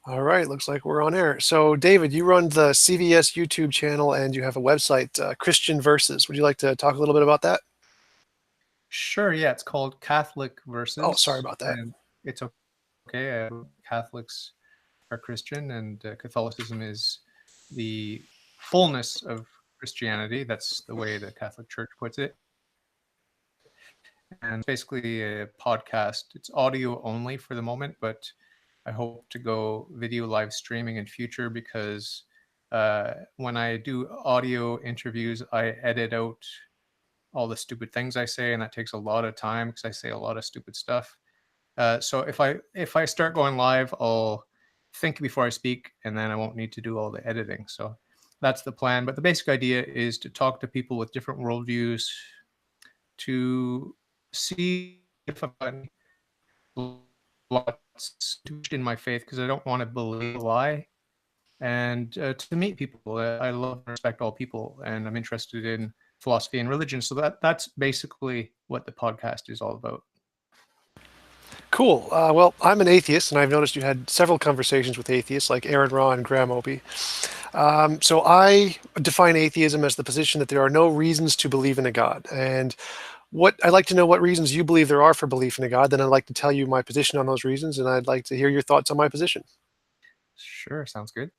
All right, looks like we're on air. So, David, you run the CVS YouTube channel and you have a website, Christian Verses. Would you like to talk a little bit about that? Sure, yeah, it's called Catholic Oh, sorry Versus, about that. and it's okay. Catholics are Christian, and Catholicism is the fullness of Christianity. That's the way the Catholic Church puts it. And it's basically a podcast. It's audio only for the moment, but I hope to go video live streaming in future because when I do audio interviews, I edit out all the stupid things I say, and that takes a lot of time because I say a lot of stupid stuff. So if I start going live, I'll think before I speak, and then I won't need to do all the editing. So that's the plan. But the basic idea is to talk to people with different worldviews, to see if I've got lots in my faith because I don't want to believe a lie, and to meet people. I love and respect all people, and I'm interested in philosophy and religion. So that's basically what the podcast is all about. Cool. Well, I'm an atheist, and I've noticed you had several conversations with atheists like Aaron Ra and Graham Opie. So I define atheism as the position that there are no reasons to believe in a God. And what I'd like to know what reasons you believe there are for belief in a God. Then I'd like to tell you my position on those reasons, and I'd like to hear your thoughts on my position. Sure, sounds good.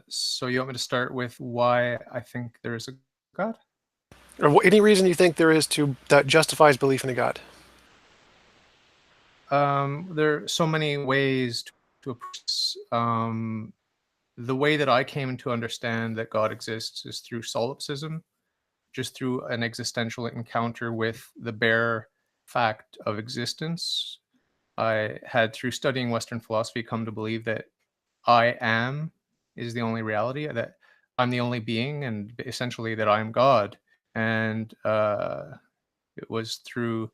So you want me to start with why I think there is a God? Or any reason you think there is that justifies belief in a God. There are so many ways to approach this. The way that I came to understand that God exists is through solipsism, just through an existential encounter with the bare fact of existence. I had, through studying Western philosophy, come to believe that I am is the only reality, that I'm the only being, and essentially that I'm God. And it was through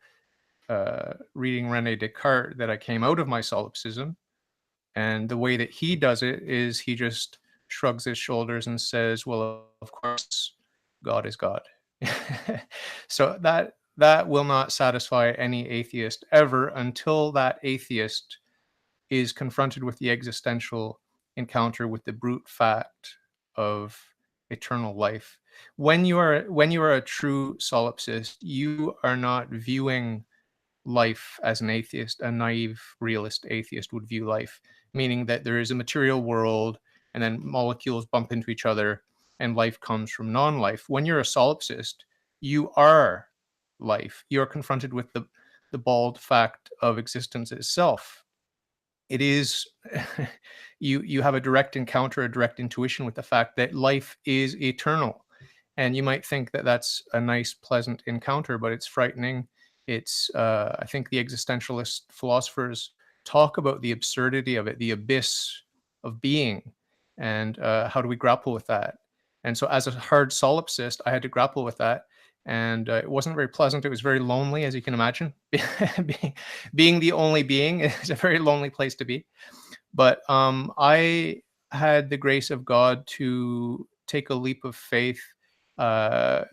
reading Rene Descartes that I came out of my solipsism. And the way that he does it is he just shrugs his shoulders and says, well, of course, God is God. So that will not satisfy any atheist ever until that atheist is confronted with the existential encounter with the brute fact of eternal life. When you are a true solipsist, you are not viewing life as an atheist, a naive realist atheist would view life, meaning that there is a material world and then molecules bump into each other and life comes from non-life. When you're a solipsist, you are life. You're confronted with the bald fact of existence itself. It is you have a direct encounter, a direct intuition with the fact that life is eternal. And you might think that that's a nice, pleasant encounter, but it's frightening. It's I think the existentialist philosophers talk about the absurdity of it, the abyss of being, and how do we grapple with that? And so, as a hard solipsist, I had to grapple with that, and it wasn't very pleasant. It was very lonely, as you can imagine. Being the only being is a very lonely place to be. But I had the grace of God to take a leap of faith uh,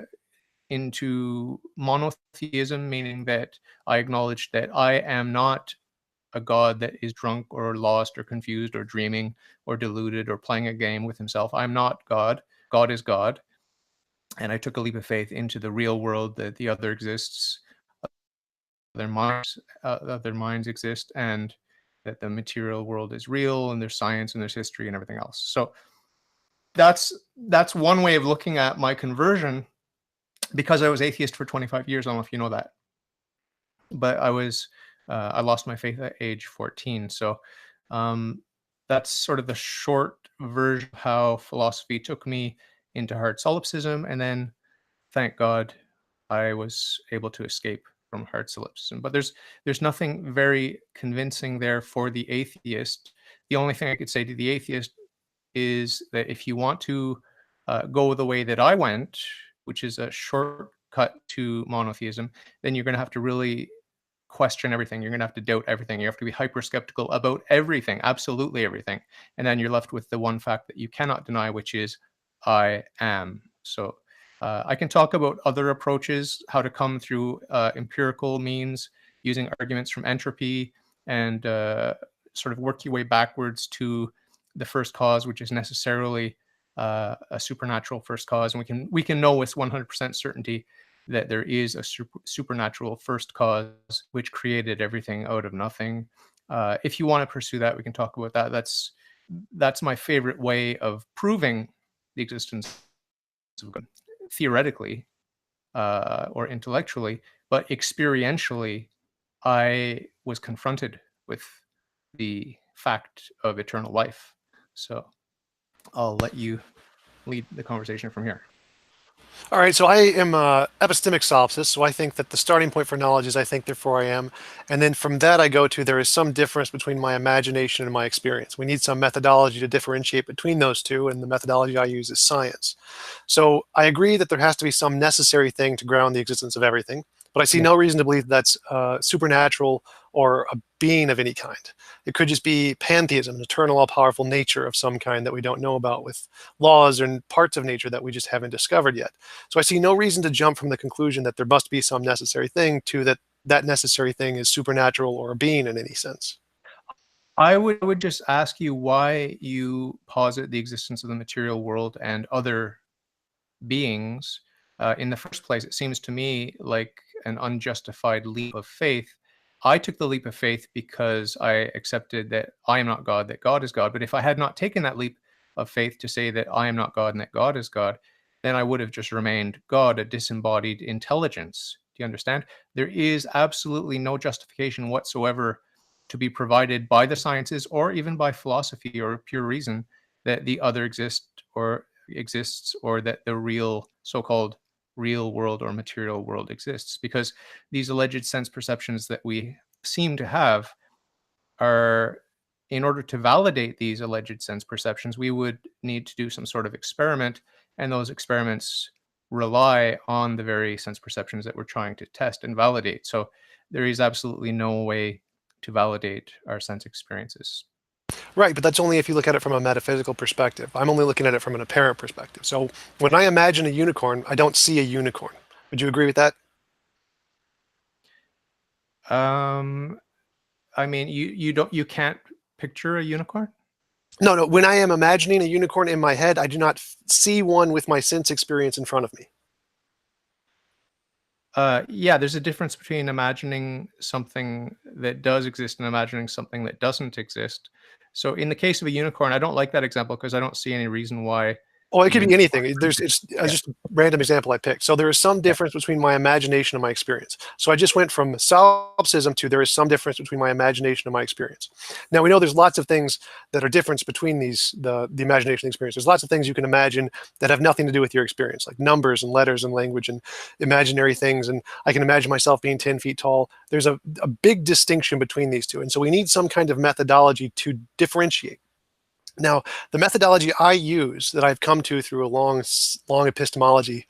into monotheism, meaning that I acknowledge that I am not a God that is drunk or lost or confused or dreaming or deluded or playing a game with himself. I'm not God. God is God. And I took a leap of faith into the real world, that the other exists, other minds exist, and that the material world is real, and there's science and there's history and everything else. So that's one way of looking at my conversion, because I was atheist for 25 years. I don't know if you know that, but I lost my faith at age 14. So that's sort of the short version of how philosophy took me into hard solipsism, and then thank God I was able to escape from hard solipsism. But there's nothing very convincing there for the atheist. The only thing I could say to the atheist is that if you want to go the way that I went, which is a shortcut to monotheism, then you're going to have to really question everything. You're going to have to doubt everything. You have to be hyper skeptical about everything, absolutely everything. And then you're left with the one fact that you cannot deny, which is I am. So I can talk about other approaches, how to come through empirical means using arguments from entropy and sort of work your way backwards to the first cause, which is necessarily a supernatural first cause, and we can know with 100% certainty that there is a supernatural first cause which created everything out of nothing. If you want to pursue that, we can talk about that. That's my favorite way of proving the existence of God, theoretically or intellectually, but experientially, I was confronted with the fact of eternal life. So I'll let you lead the conversation from here. All right, so I am epistemic solipsist, so I think that the starting point for knowledge is I think, therefore I am. And then from that I go to there is some difference between my imagination and my experience. We need some methodology to differentiate between those two, and the methodology I use is science. So I agree that there has to be some necessary thing to ground the existence of everything, but I see no reason to believe that's supernatural or a being of any kind. It could just be pantheism, an eternal, all-powerful nature of some kind that we don't know about, with laws and parts of nature that we just haven't discovered yet. So I see no reason to jump from the conclusion that there must be some necessary thing to that necessary thing is supernatural or a being in any sense. I would just ask you why you posit the existence of the material world and other beings in the first place. It seems to me like an unjustified leap of faith. I took the leap of faith because I accepted that I am not God, that God is God. But if I had not taken that leap of faith to say that I am not God and that God is God, then I would have just remained God, a disembodied intelligence. Do you understand? There is absolutely no justification whatsoever to be provided by the sciences or even by philosophy or pure reason that the other exists or that the real so-called real world or material world exists, because these alleged sense perceptions that we seem to have are, in order to validate these alleged sense perceptions, we would need to do some sort of experiment, and those experiments rely on the very sense perceptions that we're trying to test and validate. So there is absolutely no way to validate our sense experiences. Right, but that's only if you look at it from a metaphysical perspective. I'm only looking at it from an apparent perspective. So when I imagine a unicorn, I don't see a unicorn. Would you agree with that? I mean, you can't picture a unicorn? No, no. When I am imagining a unicorn in my head, I do not see one with my sense experience in front of me. Yeah, there's a difference between imagining something that does exist and imagining something that doesn't exist. So in the case of a unicorn, I don't like that example because I don't see any reason why Oh, it a could be unicorn anything. could It's yeah, just a random example I picked. So there is some yeah. difference between my imagination and my experience. So I just went from solipsism to there is some difference between my imagination and my experience. Now we know there's lots of things that are different between the imagination and experience. There's lots of things you can imagine that have nothing to do with your experience, like numbers and letters and language and imaginary things. And I can imagine myself being 10 feet tall. There's a big distinction between these two. And so we need some kind of methodology to differentiate. Now, the methodology I use that I've come to through a long epistemology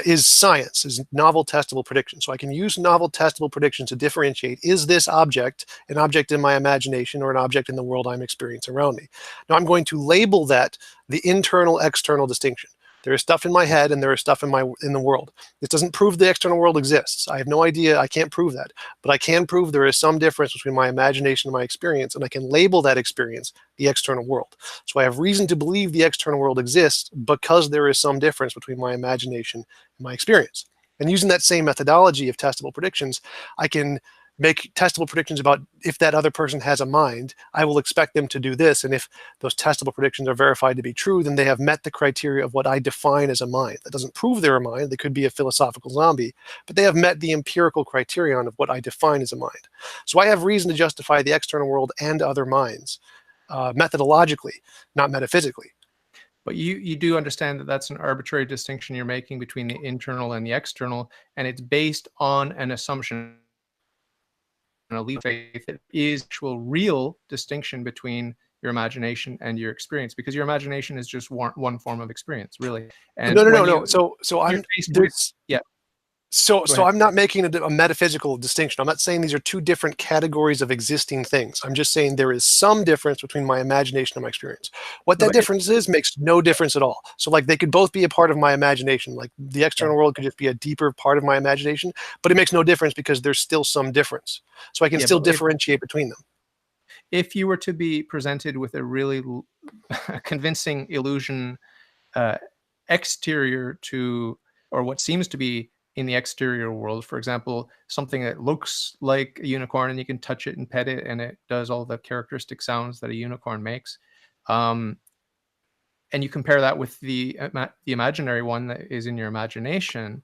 is science, is novel testable prediction. So I can use novel testable predictions to differentiate, is this object an object in my imagination or an object in the world I'm experiencing around me? Now I'm going to label that the internal-external distinction. There is stuff in my head and there is stuff in the world. This doesn't prove the external world exists. I have no idea. I can't prove that. But I can prove there is some difference between my imagination and my experience, and I can label that experience the external world. So I have reason to believe the external world exists because there is some difference between my imagination and my experience. And using that same methodology of testable predictions, I can make testable predictions about if that other person has a mind. I will expect them to do this, and if those testable predictions are verified to be true, then they have met the criteria of what I define as a mind. That doesn't prove they're a mind. They could be a philosophical zombie, but they have met the empirical criterion of what I define as a mind. So I have reason to justify the external world and other minds methodologically, not metaphysically. But you do understand that that's an arbitrary distinction you're making between the internal and the external, and it's based on an assumption, a leap of faith that is actual real distinction between your imagination and your experience, because your imagination is just one form of experience, really. And No, no, no, when no. So you're I'm faced with, there's yeah, So, go so ahead. I'm not making a metaphysical distinction. I'm not saying these are two different categories of existing things. I'm just saying there is some difference between my imagination and my experience. What No, that but difference is makes no difference at all. So, like, they could both be a part of my imagination. Like, the yeah. external world could just be a deeper part of my imagination, but it makes no difference because there's still some difference. So I can Yeah, still but differentiate between them. if you were to be presented with a really convincing illusion exterior to, or what seems to be in the exterior world, for example, something that looks like a unicorn and you can touch it and pet it and it does all the characteristic sounds that a unicorn makes, and you compare that with the imaginary one that is in your imagination,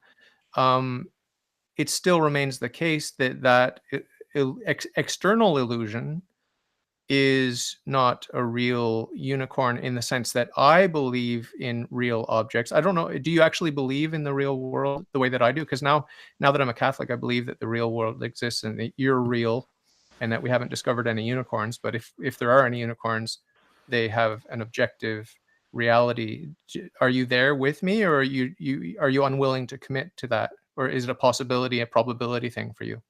um, it still remains the case that external illusion is not a real unicorn in the sense that I believe in real objects. I don't know. Do you actually believe in the real world the way that I do? Because now that I'm a Catholic, I believe that the real world exists and that you're real, and that we haven't discovered any unicorns. But if there are any unicorns, they have an objective reality. Are you there with me, or are you unwilling to commit to that, or is it a possibility, a probability thing for you?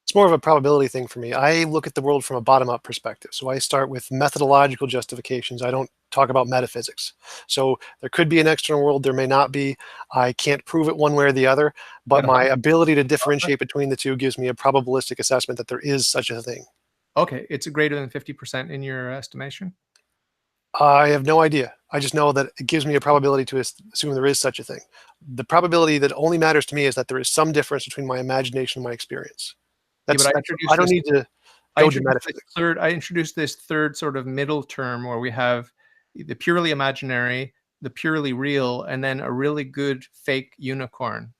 It's more of a probability thing for me. I look at the world from a bottom-up perspective. So I start with methodological justifications. I don't talk about metaphysics. So there could be an external world, there may not be. I can't prove it one way or the other, but my ability to differentiate between the two gives me a probabilistic assessment that there is such a thing. Okay, it's greater than 50% in your estimation? I have no idea. I just know that it gives me a probability to assume there is such a thing. The probability that only matters to me is that there is some difference between my imagination and my experience. Yeah, but I don't need to go to metaphysics. I introduced this third sort of middle term where we have the purely imaginary, the purely real, and then a really good fake unicorn.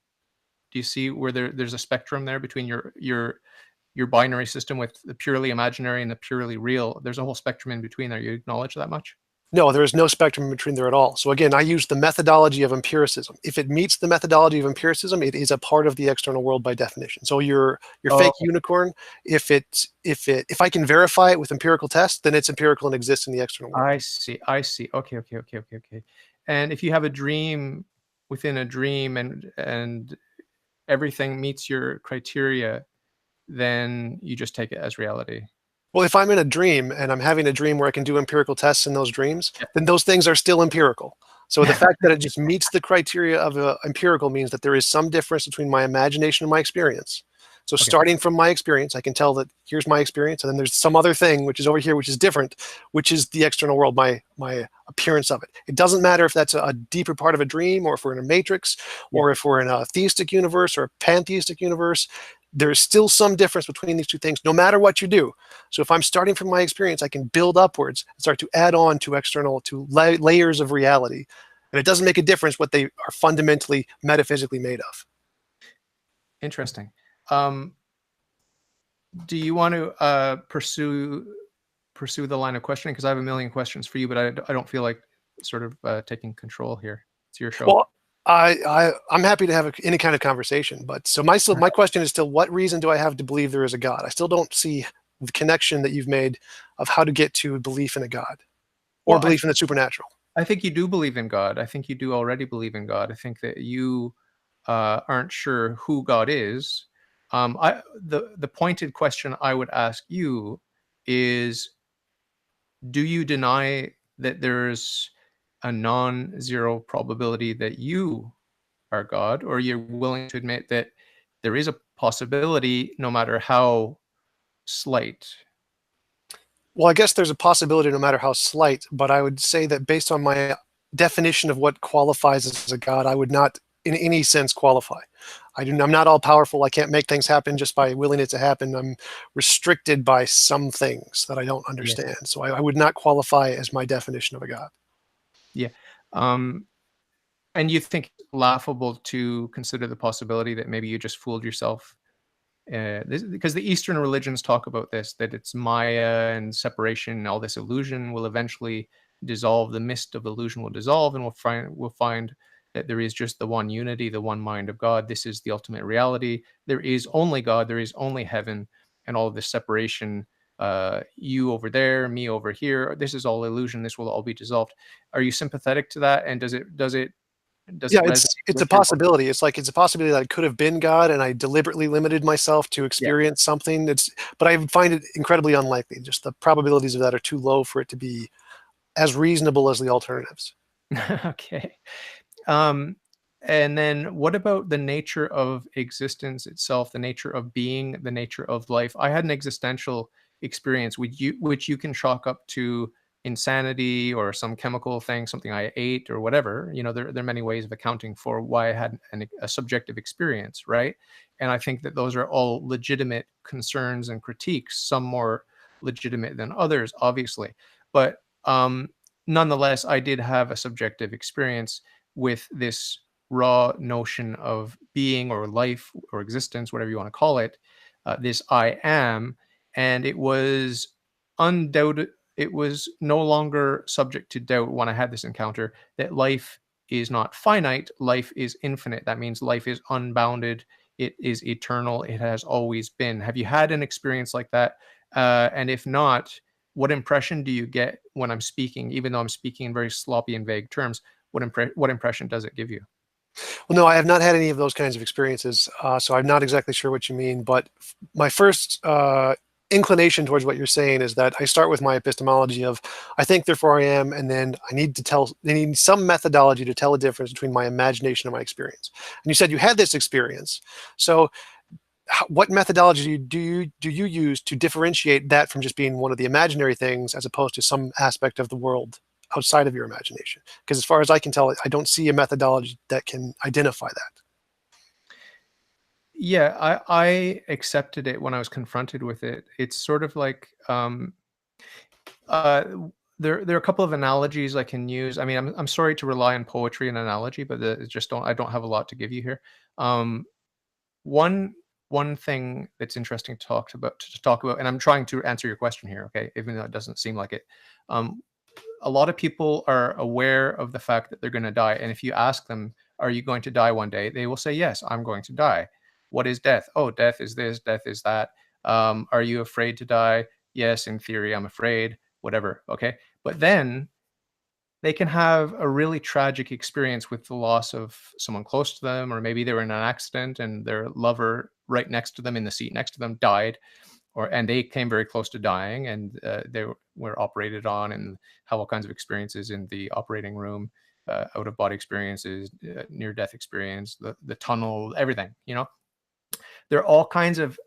Do you see where there's a spectrum there between your binary system with the purely imaginary and the purely real? There's a whole spectrum in between there. You acknowledge that much? No, there is no spectrum between there at all. So again, I use the methodology of empiricism. If it meets the methodology of empiricism, it is a part of the external world by definition. So your fake unicorn, if I can verify it with empirical tests, then it's empirical and exists in the external world. I see. Okay. And if you have a dream within a dream and everything meets your criteria, then you just take it as reality. Well, if I'm in a dream and I'm having a dream where I can do empirical tests in those dreams, then those things are still empirical. So the fact that it just meets the criteria of empirical means that there is some difference between my imagination and my experience. So starting from my experience, I can tell that here's my experience, and then there's some other thing which is over here, which is different, which is the external world, my appearance of it. It doesn't matter if that's a deeper part of a dream, or if we're in a matrix, or if we're in a theistic universe or a pantheistic universe. There's still some difference between these two things, no matter what you do. So if I'm starting from my experience, I can build upwards and start to add on to external, to layers of reality. And it doesn't make a difference what they are fundamentally metaphysically made of. Interesting. Do you want to pursue the line of questioning? Because I have a million questions for you, but I don't feel like sort of taking control here. It's your show. Well, I'm happy to have any kind of conversation, but so my question is still, what reason do I have to believe there is a God? I still don't see the connection that you've made of how to get to belief in a God or belief in the supernatural. I think you do believe in God. I think you do already believe in God. I think that you aren't sure who God is. The pointed question I would ask you is, do you deny that there's a non-zero probability that you are God, or you're willing to admit that there is a possibility, no matter how slight? Well, I guess there's a possibility no matter how slight, but I would say that based on my definition of what qualifies as a God, I would not in any sense qualify. I'm not all powerful. I can't make things happen just by willing it to happen. I'm restricted by some things that I don't understand. So I would not qualify as my definition of a God. Yeah. And you think it's laughable to consider the possibility that maybe you just fooled yourself? Because the Eastern religions talk about this, that it's Maya and separation, all this illusion will eventually dissolve. The mist of illusion will dissolve, and we'll find that there is just the one unity, the one mind of God. This is the ultimate reality. There is only God. There is only heaven, and all of this separation, you over there, me over here, this is all illusion. This will all be dissolved. Are you sympathetic to that? And does it yeah, it's a possibility. It's a possibility that I could have been God and I deliberately limited myself to experience something. But I find it incredibly unlikely. Just the probabilities of that are too low for it to be as reasonable as the alternatives. Okay. And then what about the nature of existence itself, the nature of being, the nature of life? I had an existential experience, which you can chalk up to insanity or some chemical thing, something I ate or whatever. There are many ways of accounting for why I had a subjective experience, right? And I think that those are all legitimate concerns and critiques, some more legitimate than others, obviously. But nonetheless, I did have a subjective experience with this raw notion of being or life or existence, whatever you want to call it, this I am. And it was undoubted, it was no longer subject to doubt when I had this encounter that life is not finite, life is infinite. That means life is unbounded, it is eternal, it has always been. Have you had an experience like that? And if not, what impression do you get when I'm speaking, even though I'm speaking in very sloppy and vague terms? What impression does it give you? Well, no, I have not had any of those kinds of experiences, so I'm not exactly sure what you mean. But my first inclination towards what you're saying is that I start with my epistemology of I think, therefore I am, and then I need some methodology to tell the difference between my imagination and my experience. And you said you had this experience, so what methodology do you use to differentiate that from just being one of the imaginary things as opposed to some aspect of the world outside of your imagination? Because as far as I can tell, I don't see a methodology that can identify that. Yeah, I accepted it when I was confronted with it. It's sort of like uh, there are a couple of analogies I can use. I mean, I'm sorry to rely on poetry and analogy, but it's just I don't have a lot to give you here. Um, one one thing that's interesting to talk about, and I'm trying to answer your question here, okay, even though it doesn't seem like it. Um, a lot of people are aware of the fact that they're going to die, and if you ask them, "Are you going to die one day?" they will say, "Yes, I'm going to die." What is death? Oh, death is this, death is that. Are you afraid to die? Yes, in theory, I'm afraid. Whatever. Okay, but then they can have a really tragic experience with the loss of someone close to them, or maybe they were in an accident and their lover right next to them in the seat next to them died, and they came very close to dying, and they were operated on and have all kinds of experiences in the operating room, out of body experiences, near death experience, the tunnel, everything. There are all kinds of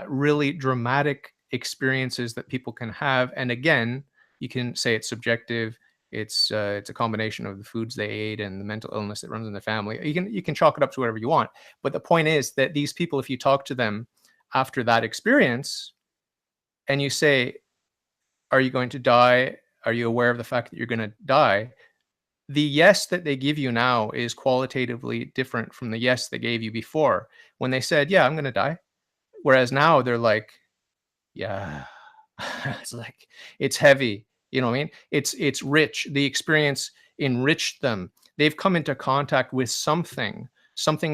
really dramatic experiences that people can have, and again, you can say it's subjective. It's a combination of the foods they ate and the mental illness that runs in the family. You can chalk it up to whatever you want, but the point is that these people, if you talk to them after that experience and you say, "Are you going to die? Are you aware of the fact that you're going to die?" The yes that they give you now is qualitatively different from the yes they gave you before when they said, "Yeah, I'm going to die." Whereas now they're like, "Yeah." It's like it's heavy. You know what I mean? It's rich. The experience enriched them. They've come into contact with something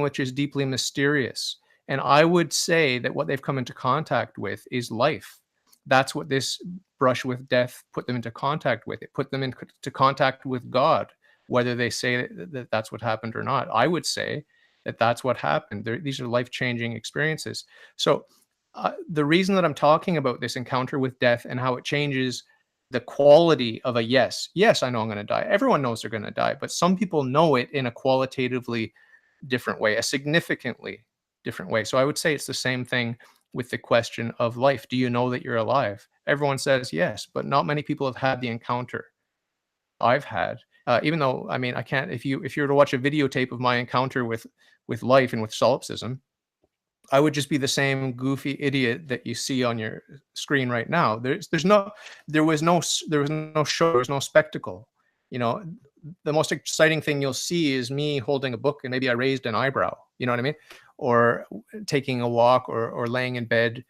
which is deeply mysterious. And I would say that what they've come into contact with is life. That's what this brush with death put them into contact with. It put them into contact with God, whether they say that that's what happened or not. I would say that that's what happened. These are life-changing experiences. So the reason that I'm talking about this encounter with death and how it changes the quality of a yes. Yes, I know I'm going to die. Everyone knows they're going to die, but some people know it in a qualitatively different way, a significantly different way. So I would say it's the same thing with the question of life. Do you know that you're alive? Everyone says yes, but not many people have had the encounter I've had. Even though, I mean, I can't. If you were to watch a videotape of my encounter with life and with solipsism, I would just be the same goofy idiot that you see on your screen right now. There was no show, there was no spectacle. You know, the most exciting thing you'll see is me holding a book and maybe I raised an eyebrow. You know what I mean? Or taking a walk, or laying in bed.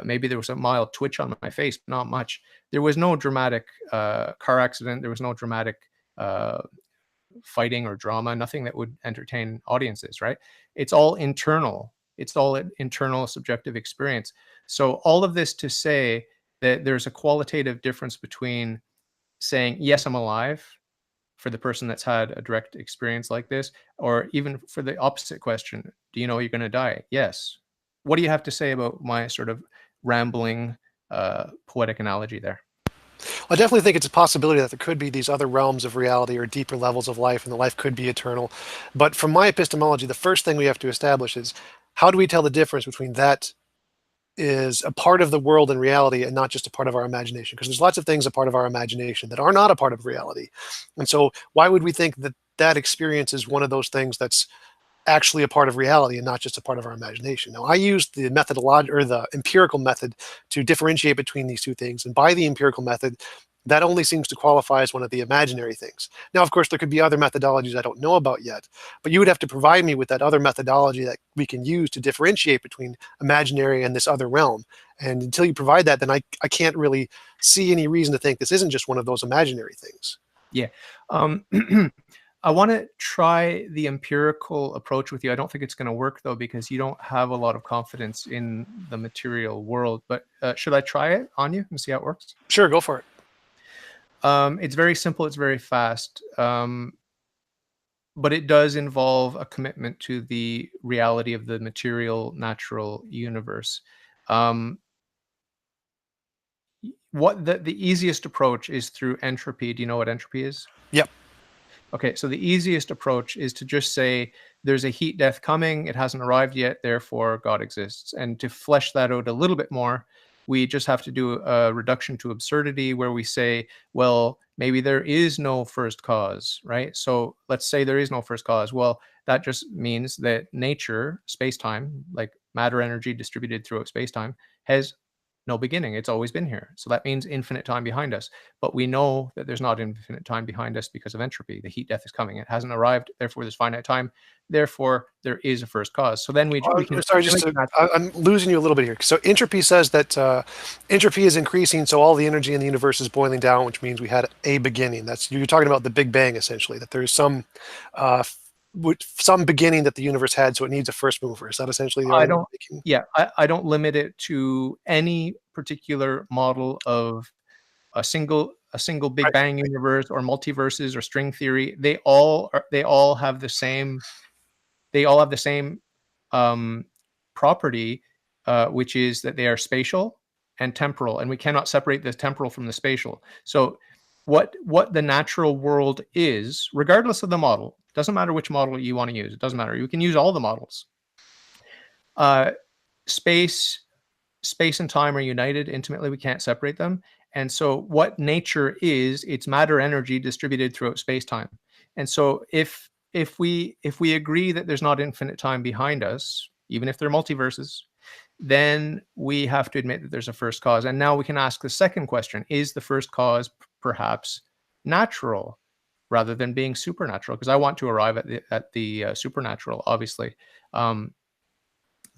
Maybe there was a mild twitch on my face, but not much. There was no dramatic car accident. There was no dramatic uh, fighting or drama, nothing that would entertain audiences, right? It's all internal. It's all an internal subjective experience. So all of this to say that there's a qualitative difference between saying, yes, I'm alive, for the person that's had a direct experience like this, or even for the opposite question, do you know you're going to die? Yes. What do you have to say about my sort of rambling poetic analogy there? I definitely think it's a possibility that there could be these other realms of reality or deeper levels of life, and the life could be eternal. But from my epistemology, the first thing we have to establish is how do we tell the difference between that is a part of the world and reality and not just a part of our imagination, because there's lots of things a part of our imagination that are not a part of reality. And so why would we think that that experience is one of those things that's actually a part of reality and not just a part of our imagination? Now, I used the methodology or the empirical method to differentiate between these two things. And by the empirical method, that only seems to qualify as one of the imaginary things. Now, of course, there could be other methodologies I don't know about yet, but you would have to provide me with that other methodology that we can use to differentiate between imaginary and this other realm. And until you provide that, then I can't really see any reason to think this isn't just one of those imaginary things. Yeah. I want to try the empirical approach with you. I don't think it's going to work, though, because you don't have a lot of confidence in the material world. But should I try it on you and see how it works? Sure, go for it. It's very simple. It's very fast. But it does involve a commitment to the reality of the material natural universe. What the easiest approach is through entropy. Do you know what entropy is? Yep. Okay, so the easiest approach is to just say there's a heat death coming, it hasn't arrived yet, therefore God exists. And to flesh that out a little bit more, we just have to do a reduction to absurdity where we say, well, maybe there is no first cause, right? So let's say there is no first cause. Well, that just means that nature, space-time, like matter energy distributed throughout space-time, has no beginning. It's always been here. So that means infinite time behind us. But we know that there's not infinite time behind us because of entropy. The heat death is coming. It hasn't arrived. Therefore, there's finite time. Therefore, there is a first cause. So then we can. Sorry, I'm losing you a little bit here. So entropy says that entropy is increasing, so all the energy in the universe is boiling down, which means we had a beginning. That's, you're talking about the Big Bang, essentially, that there's some beginning that the universe had, so it needs a first mover. Is that essentially the argument you're making? Yeah, I don't limit it to any particular model of a single Big Bang universe or multiverses or string theory. They all have the same property, which is that they are spatial and temporal, and we cannot separate the temporal from the spatial. So what the natural world is, regardless of the model, doesn't matter which model you want to use. It doesn't matter. You can use all the models. Space and time are united intimately. We can't separate them. And so what nature is, it's matter energy distributed throughout space-time. And so if we agree that there's not infinite time behind us, even if they're multiverses, then we have to admit that there's a first cause. And now we can ask the second question: is the first cause perhaps natural rather than being supernatural? Because I want to arrive at the supernatural, obviously. So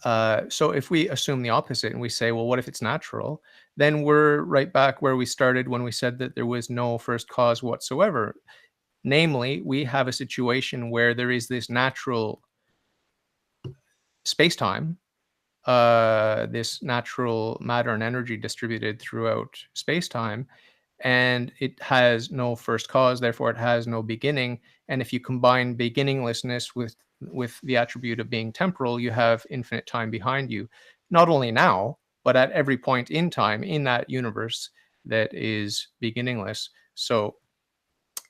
if we assume the opposite and we say, well, what if it's natural? Then we're right back where we started when we said that there was no first cause whatsoever. Namely, we have a situation where there is this natural space-time, this natural matter and energy distributed throughout space-time, and it has no first cause, therefore it has no beginning. And if you combine beginninglessness with the attribute of being temporal, you have infinite time behind you, not only now, but at every point in time in that universe that is beginningless. So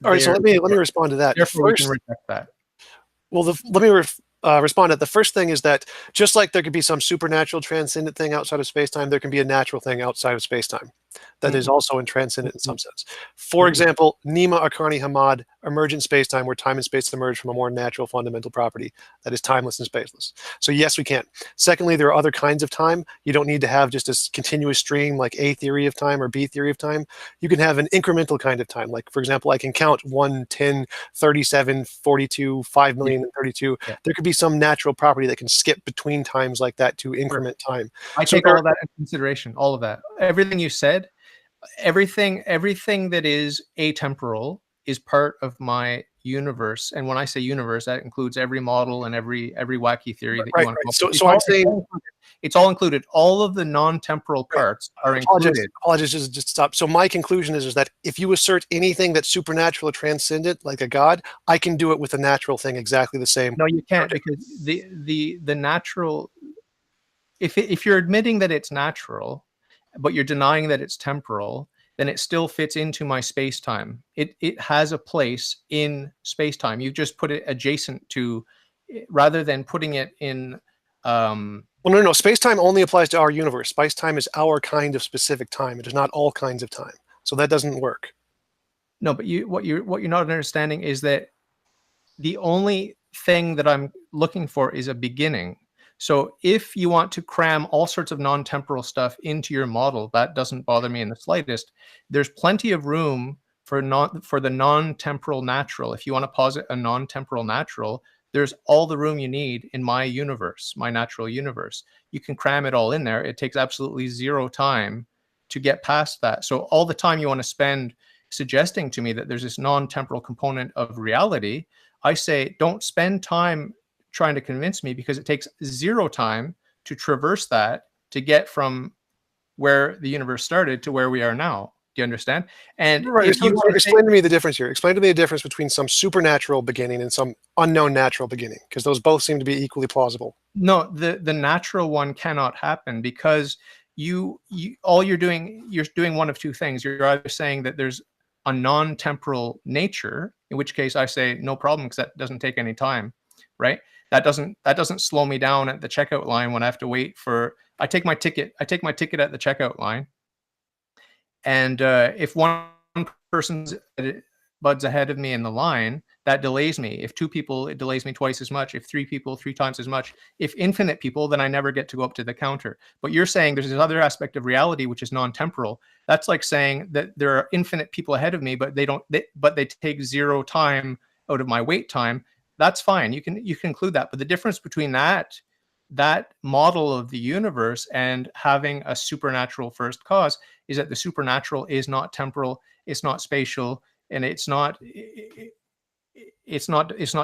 all right, so let me respond to that. Therefore, we can reject that. Well, let me respond to that. The first thing is that just like there could be some supernatural transcendent thing outside of space-time, there can be a natural thing outside of space-time that is also in transcendent in some sense. For example, Nima Akarni Hamad, emergent space-time, where time and space emerge from a more natural fundamental property that is timeless and spaceless. So yes, we can. Secondly, there are other kinds of time. You don't need to have just a continuous stream like A theory of time or B theory of time. You can have an incremental kind of time. Like, for example, I can count 1, 10, 37, 42, 5 million, and 32. Yeah. There could be some natural property that can skip between times like that to increment time. I take all of that into consideration, all of that. Everything you said, everything that is atemporal is part of my universe. And when I say universe, that includes every model and every wacky theory that you want to call it. So I'm saying it's all included. All of the non-temporal parts are included. Apologies, just stop. So my conclusion is that if you assert anything that's supernatural or transcendent, like a god, I can do it with a natural thing exactly the same. No, you can't, because the natural, if you're admitting that it's natural, but you're denying that it's temporal, then it still fits into my space-time. It has a place in space-time. You just put it adjacent to, rather than putting it in Well, no. Space-time only applies to our universe. Space-time is our kind of specific time. It is not all kinds of time. So that doesn't work. No, but what you're not understanding is that the only thing that I'm looking for is a beginning. So if you want to cram all sorts of non-temporal stuff into your model, that doesn't bother me in the slightest. There's plenty of room for the non-temporal natural. If you want to posit a non-temporal natural, there's all the room you need in my universe, my natural universe. You can cram it all in there. It takes absolutely zero time to get past that. So all the time you want to spend suggesting to me that there's this non-temporal component of reality, I say, don't spend time trying to convince me, because it takes zero time to traverse that to get from where the universe started to where we are now. Do you understand? And Right. if you Explain to me the difference here. Explain to me the difference between some supernatural beginning and some unknown natural beginning, because those both seem to be equally plausible. No, the natural one cannot happen, because you're doing one of two things. You're either saying that there's a non-temporal nature, in which case I say no problem, because that doesn't take any time, right? That doesn't slow me down at the checkout line when I have to wait for. I take my ticket at the checkout line, and if one person's buds ahead of me in the line, that delays me. If two people, it delays me twice as much. If three people, three times as much. If infinite people, then I never get to go up to the counter. But you're saying there's this other aspect of reality which is non-temporal. That's like saying that there are infinite people ahead of me, but they take zero time out of my wait time. That's fine. You can include that. But the difference between that model of the universe and having a supernatural first cause is that the supernatural is not temporal, it's not spatial, and it's not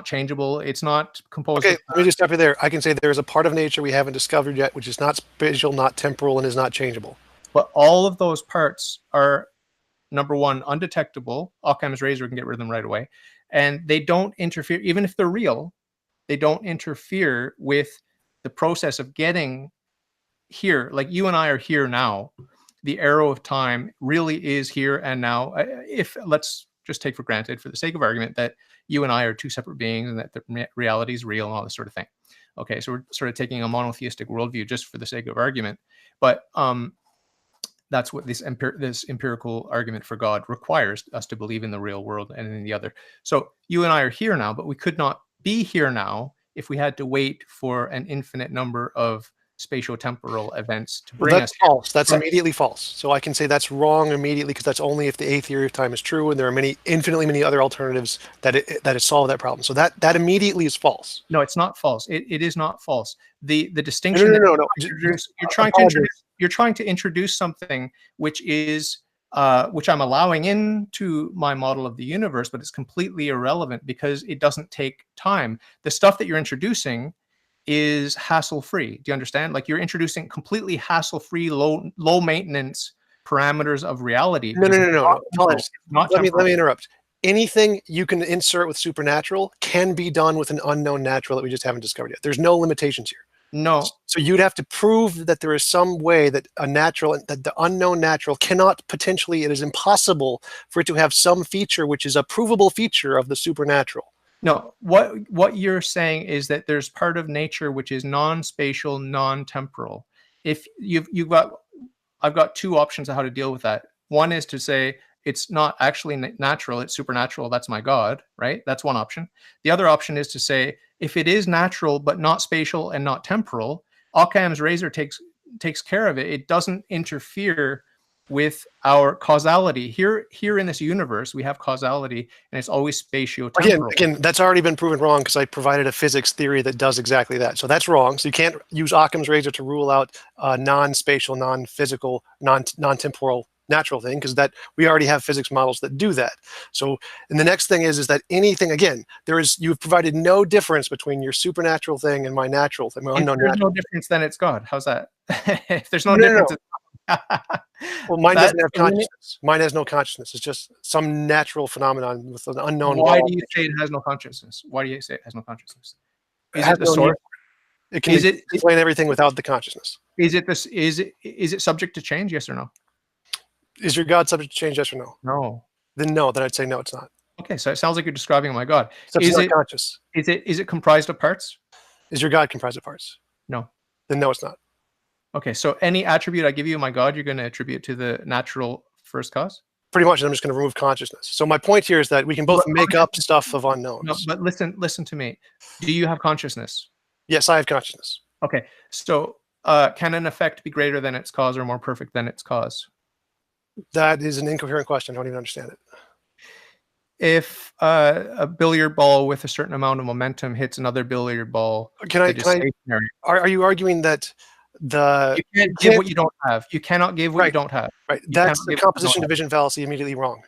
changeable, it's not composed. Okay, let me just stop you there. I can say there is a part of nature we haven't discovered yet, which is not spatial, not temporal, and is not changeable. But all of those parts are, number one, undetectable. Occam's razor can get rid of them right away. And they don't interfere, even if they're real, they don't interfere with the process of getting here. Like you and I are here now. The arrow of time really is here and now. If let's just take for granted, for the sake of argument, that you and I are two separate beings and that the reality is real and all this sort of thing. Okay, so we're sort of taking a monotheistic worldview just for the sake of argument. But that's what this empirical argument for God requires us to believe in the real world and in the other. So you and I are here now, but we could not be here now if we had to wait for an infinite number of spatio-temporal events to bring us. That's false. That's immediately false. So I can say that's wrong immediately, because that's only if the A theory of time is true, and there are infinitely many other alternatives that solve that problem. So that immediately is false. No, it's not false. It is not false. The distinction. No. You're trying to introduce something which is which I'm allowing into my model of the universe, but it's completely irrelevant because it doesn't take time. The stuff that you're introducing is hassle-free. Do you understand? Like you're introducing completely hassle-free, low maintenance parameters of reality. No. Let me interrupt. Anything you can insert with supernatural can be done with an unknown natural that we just haven't discovered yet. There's no limitations here. No. So you'd have to prove that there is some way that that the unknown natural cannot potentially, it is impossible for it to have some feature which is a provable feature of the supernatural. No, what you're saying is that there's part of nature which is non-spatial, non-temporal. If I've got two options of how to deal with that. One is to say it's not actually natural, it's supernatural, that's my God, right? That's one option. The other option is to say if it is natural but not spatial and not temporal, Occam's razor takes care of it. It doesn't interfere with our causality. Here in this universe, we have causality, and it's always spatio-temporal. Again, that's already been proven wrong because I provided a physics theory that does exactly that. So that's wrong. So you can't use Occam's razor to rule out non-spatial, non-physical, non-temporal natural thing, because that we already have physics models that do that. So, and the next thing is that anything, again, you've provided no difference between your supernatural thing and my natural thing. If there's no difference, then it's God. How's that? If there's no difference, well, mine doesn't have consciousness. Mine has no consciousness. It's just some natural phenomenon with an unknown. Why do you say it has no consciousness? Why do you say it has no consciousness? Is it the source? It can explain everything without the consciousness. Is it subject to change? Yes or no? Is your God subject to change? Yes or no? No. Then no. Then I'd say no, it's not. Okay, so it sounds like you're describing my God. Is it conscious? Is it comprised of parts? Is your God comprised of parts? No. then no, it's not. Okay, so any attribute I give you, my God, you're going to attribute to the natural first cause? Pretty much, I'm just going to remove consciousness. So my point here is that we can both But make up stuff of unknowns. but listen to me. Do you have consciousness? Yes, I have consciousness. Okay, so can an effect be greater than its cause or more perfect than its cause? That is an incoherent question. I don't even understand it. If a billiard ball with a certain amount of momentum hits another billiard ball stationary, are you arguing that you can't give what you don't have? You cannot give what you don't have. Right. That's the composition division fallacy immediately wrong.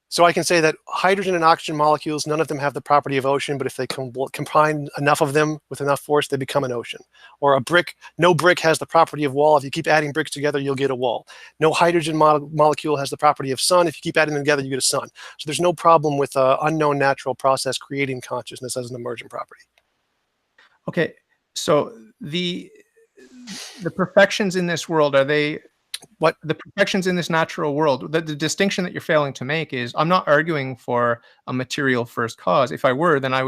So I can say that hydrogen and oxygen molecules, none of them have the property of ocean, but if they combine enough of them with enough force, they become an ocean. Or a brick, no brick has the property of wall. If you keep adding bricks together, you'll get a wall. No hydrogen molecule has the property of sun. If you keep adding them together, you get a sun. So there's no problem with an unknown natural process creating consciousness as an emergent property. Okay, so the perfections in this world, are they what the perfections in this natural world? The distinction that you're failing to make is, I'm not arguing for a material first cause. If I were, then I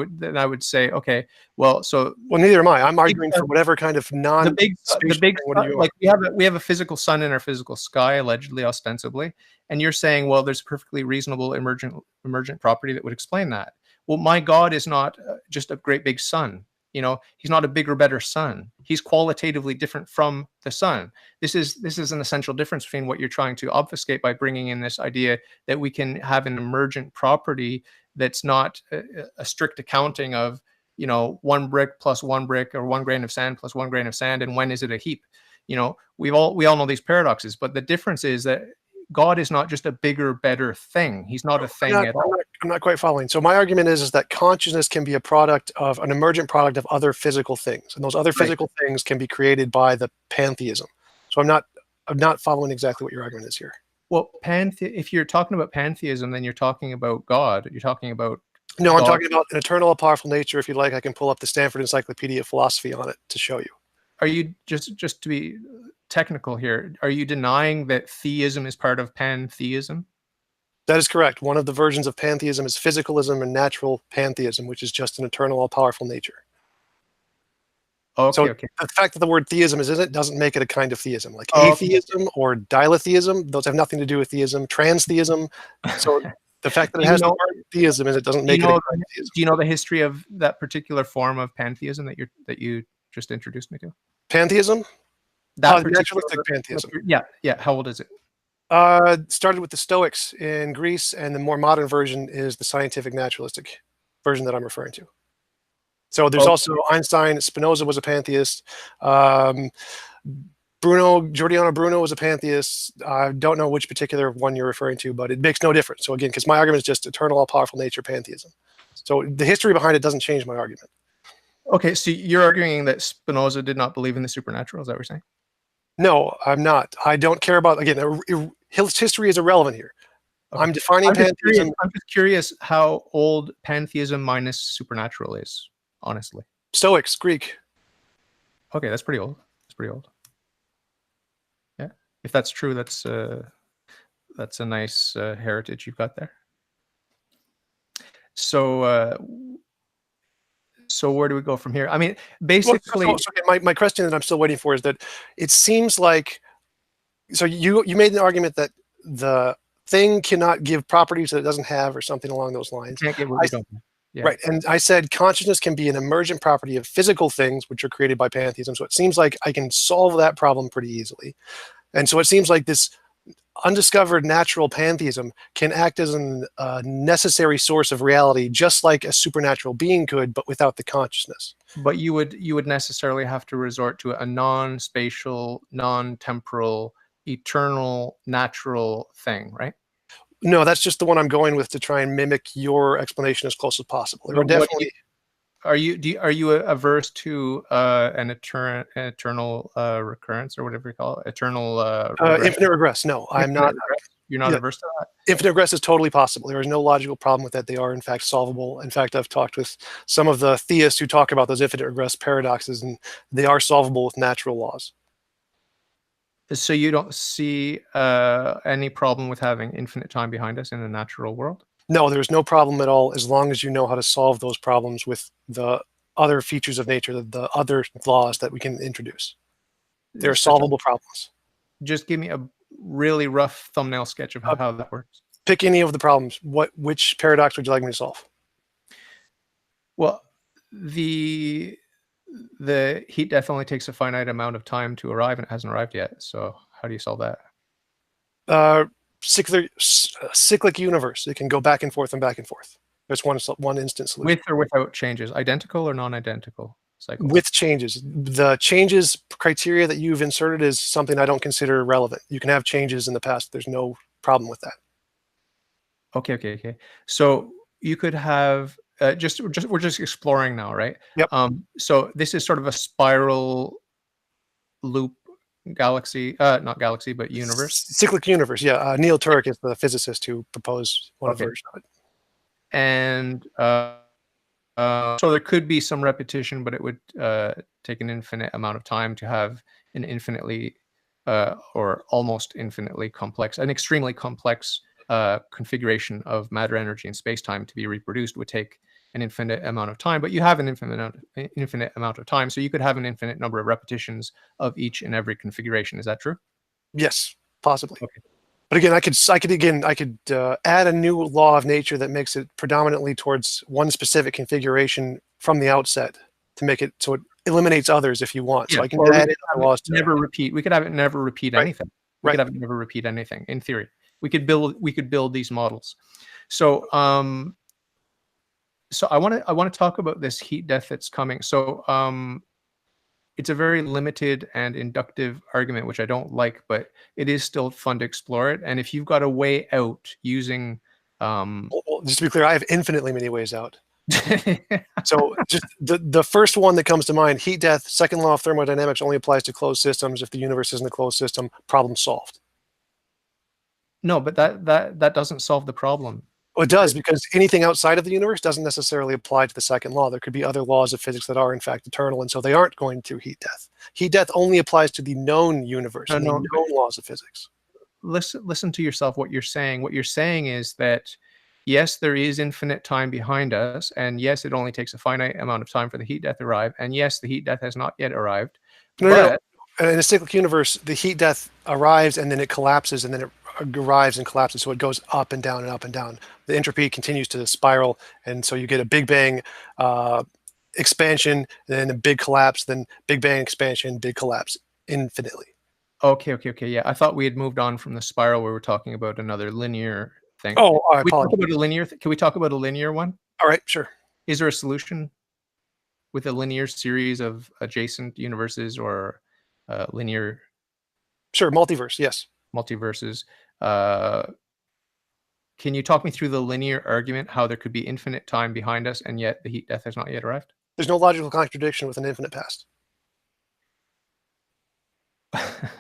would say, okay, well, neither am I. I'm arguing for whatever kind of the big like we have a physical sun in our physical sky, allegedly, ostensibly, and you're saying, well, there's a perfectly reasonable emergent property that would explain that. Well, my God is not just a great big sun. You know, he's not a bigger, better sun. He's qualitatively different from the sun. This is an essential difference between what you're trying to obfuscate by bringing in this idea that we can have an emergent property that's not a strict accounting of, you know, 1 brick plus 1 brick, or 1 grain of sand plus 1 grain of sand, and when is it a heap? You know, we all know these paradoxes, but the difference is that God is not just a bigger, better thing. He's not a thing at all. I'm not quite following. So my argument is that consciousness can be a product of an emergent product of other physical things, and those other physical things can be created by the pantheism. So I'm not following exactly what your argument is here. Well, if you're talking about pantheism, then you're talking about God. You're talking about I'm talking about an eternal, powerful nature. If you like, I can pull up the Stanford Encyclopedia of Philosophy on it to show you. Are you just to be technical here? Are you denying that theism is part of pantheism? That is correct. One of the versions of pantheism is physicalism and natural pantheism, which is just an eternal, all-powerful nature. Okay, so okay. The fact that the word theism is in it doesn't make it a kind of theism. Like atheism or diletheism, those have nothing to do with theism. Transtheism. So the fact that it has the word theism in it doesn't make it a kind of theism. Do you know the history of that particular form of pantheism that you just introduced me to? Pantheism? That naturalistic pantheism. Yeah. How old is it? Started with the Stoics in Greece, and the more modern version is the scientific naturalistic version that I'm referring to. So there's also Einstein. Spinoza was a pantheist. Giordano Bruno was a pantheist. I don't know which particular one you're referring to, but it makes no difference. So again, because my argument is just eternal, all-powerful nature pantheism. So the history behind it doesn't change my argument. Okay, so you're arguing that Spinoza did not believe in the supernatural. Is that what you're saying? No, I'm not. I don't care about, again, history is irrelevant here. Okay. I'm defining pantheism. I'm just curious how old pantheism minus supernatural is, honestly. Stoics, Greek. Okay, that's pretty old. That's pretty old. Yeah, if that's true, that's a nice heritage you've got there. So where do we go from here? I mean, basically, my question that I'm still waiting for is that it seems like, so you made an argument that the thing cannot give properties that it doesn't have, or something along those lines. Can't give what we don't have. Yeah. Right, and I said consciousness can be an emergent property of physical things, which are created by pantheism. So it seems like I can solve that problem pretty easily. And so it seems like this undiscovered natural pantheism can act as a necessary source of reality, just like a supernatural being could, but without the consciousness. But you would necessarily have to resort to a non-spatial, non-temporal, eternal, natural thing, right? No, that's just the one I'm going with to try and mimic your explanation as close as possible. Definitely. Are you averse to an eternal recurrence, or whatever you call it? Eternal infinite regress? No, I'm not. You're not averse to that? Infinite regress is totally possible. There is no logical problem with that. They are, in fact, solvable. In fact, I've talked with some of the theists who talk about those infinite regress paradoxes, and they are solvable with natural laws. So you don't see any problem with having infinite time behind us in the natural world? No, there's no problem at all, as long as you know how to solve those problems with the other features of nature, the other laws that we can introduce. They're Such a- solvable problems. Just give me a really rough thumbnail sketch of how that works. Pick any of the problems. Which paradox would you like me to solve? Well, the heat death only takes a finite amount of time to arrive, and it hasn't arrived yet. So how do you solve that? Cyclic universe. It can go back and forth and back and forth. There's one instant solution. With or without changes, identical or non-identical cycles? With changes. The changes criteria that you've inserted is something I don't consider relevant. You can have changes in the past. There's no problem with that. Okay. So you could have we're just exploring now, right? Yep. So this is sort of a spiral loop galaxy, not galaxy, but universe. Cyclic universe. Yeah. Neil Turek is the physicist who proposed one version of it. And so there could be some repetition, but it would take an infinite amount of time to have an infinitely or almost infinitely complex, an extremely complex configuration of matter, energy, and space-time to be reproduced would take an infinite amount of time. But you have an infinite amount of time, so you could have an infinite number of repetitions of each and every configuration. Is that true? Yes, possibly. Okay. But again, I could add a new law of nature that makes it predominantly towards one specific configuration from the outset to make it so it eliminates others if you want. Yeah. So I can add in laws to never repeat. We could have it never repeat anything. We Right. could have it never repeat anything. In theory, we could build these models. So so I want to talk about this heat death that's coming. So it's a very limited and inductive argument, which I don't like, but it is still fun to explore it. And if you've got a way out using Well, just to be clear, I have infinitely many ways out. So just the first one that comes to mind, heat death, second law of thermodynamics only applies to closed systems. If the universe isn't a closed system, problem solved. No, but that doesn't solve the problem. Well, it does, because anything outside of the universe doesn't necessarily apply to the second law. There could be other laws of physics that are in fact eternal, and so they aren't going to heat death. Heat death only applies to the known universe and the known laws of physics. Listen to yourself. What you're saying. What you're saying is that yes, there is infinite time behind us, and yes, it only takes a finite amount of time for the heat death to arrive, and yes, the heat death has not yet arrived. No. In a cyclic universe, the heat death arrives and then it collapses, and then it arrives and collapses, so it goes up and down and up and down. The entropy continues to spiral, and so you get a Big Bang expansion, then a big collapse, then Big Bang expansion, big collapse, infinitely. Okay. Yeah, I thought we had moved on from the spiral where we're talking about another linear thing. Oh, I Can we talk apologize. about a linear? Can we talk about a linear one? All right, sure. Is there a solution with a linear series of adjacent universes or linear? Sure, multiverse, yes. Multiverses. Can you talk me through the linear argument, how there could be infinite time behind us and yet the heat death has not yet arrived? There's no logical contradiction with an infinite past.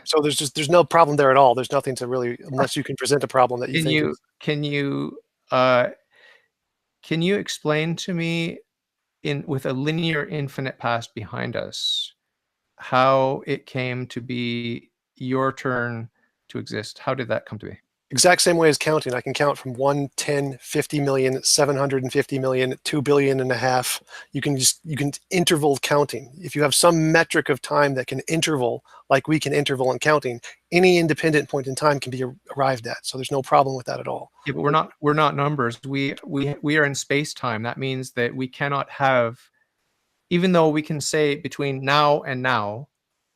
So there's no problem there at all. There's nothing to really, unless you can present a problem that you think. Can you explain to me, with a linear infinite past behind us, how it came to be your turn to exist? How did that come to be? Exact same way as counting. I can count from 1, 10, 50 million, 750 million, 2 billion and a half. You can interval counting. If you have some metric of time that can interval, like we can interval in counting, any independent point in time can be arrived at. So there's no problem with that at all. Yeah, but we're not numbers. We are in space time. That means that we cannot have, even though we can say between now and now,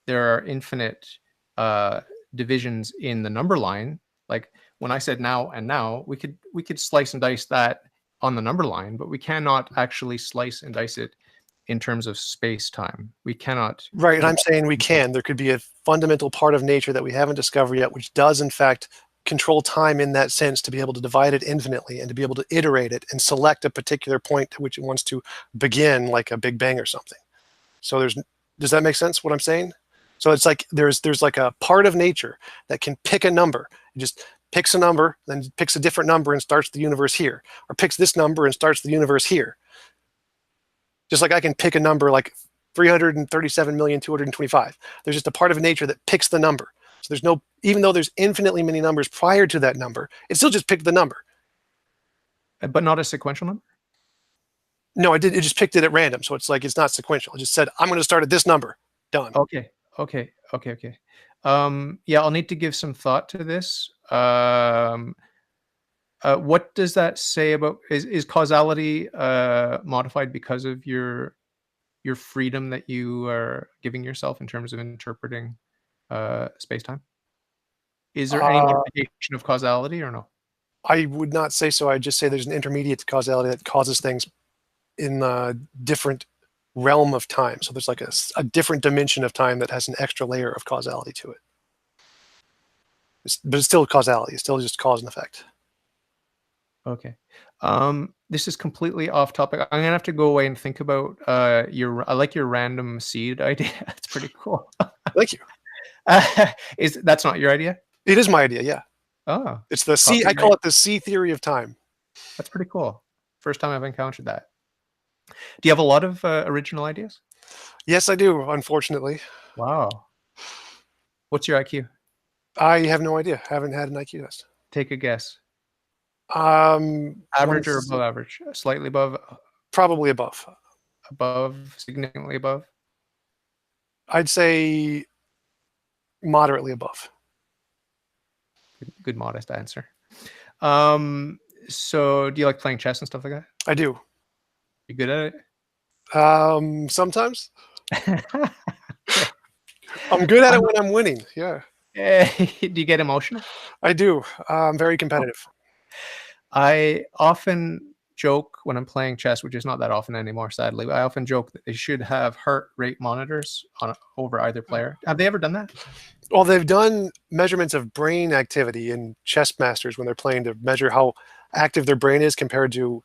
there are infinite divisions in the number line. Like when I said now and now, we could slice and dice that on the number line, but we cannot actually slice and dice it in terms of space time. We cannot. Right, and I'm saying we can. There could be a fundamental part of nature that we haven't discovered yet, which does in fact control time in that sense, to be able to divide it infinitely and to be able to iterate it and select a particular point to which it wants to begin, like a Big Bang or something. So does that make sense what I'm saying? So it's like there's like a part of nature that can pick a number. It just picks a number, then picks a different number and starts the universe here, or picks this number and starts the universe here. Just like I can pick a number like 337,225,000. There's just a part of nature that picks the number. So there's no, even though there's infinitely many numbers prior to that number, it still just picked the number. But not a sequential number? No, I did. It just picked it at random, so it's like it's not sequential. It just said I'm going to start at this number. Done. Okay. Yeah, I'll need to give some thought to this. What does that say about is causality modified because of your freedom that you are giving yourself in terms of interpreting space-time? Is there any Uh, modification of causality or no? I would not say so. I'd just say there's an intermediate causality that causes things in a different realm of time. So there's like a different dimension of time that has an extra layer of causality to it. But it's still causality. It's still just cause and effect. Okay. This is completely off topic. I'm gonna have to go away and think about I like your random seed idea. It's pretty cool. Thank you. That's not your idea? It is my idea. Yeah. Oh, It's the C. I call it the C theory of time. that's pretty cool. First time I've encountered that. Do you have a lot of original ideas? Yes, I do. Unfortunately, Wow. What's your IQ? I have no idea. Haven't had an IQ test. Take a guess. Average Average or above average? Slightly above, Probably above. significantly above? I'd say moderately above. Good modest answer. So do you like playing chess and stuff like that? I do. You good at Sometimes it? I'm good at it when I'm winning. Yeah, Do you get emotional? I do. I'm very competitive. I often joke when I'm playing chess, which is not that often anymore, sadly. But I often joke that they should have heart rate monitors over either player. Have they ever done that? Well, they've done measurements of brain activity in chess masters when they're playing to measure how active their brain is compared to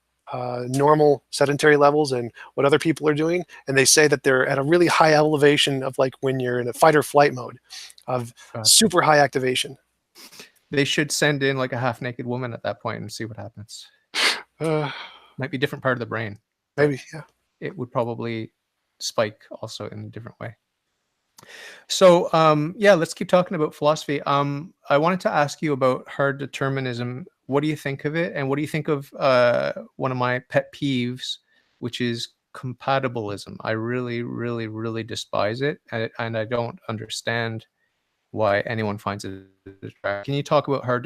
normal sedentary levels and what other people are doing. And they say that they're at a really high elevation of like when you're in a fight or flight mode of super high activation. They should send in like a half-naked woman at that point and see what happens. Might be a different part of the brain. Maybe, yeah. It would probably spike also in a different way. So yeah, let's keep talking about philosophy. I wanted to ask you about hard determinism. What do you think of it? And what do you think of one of my pet peeves, which is compatibilism? I really, really, really despise it. And I don't understand why anyone finds it attractive. Can you talk about hard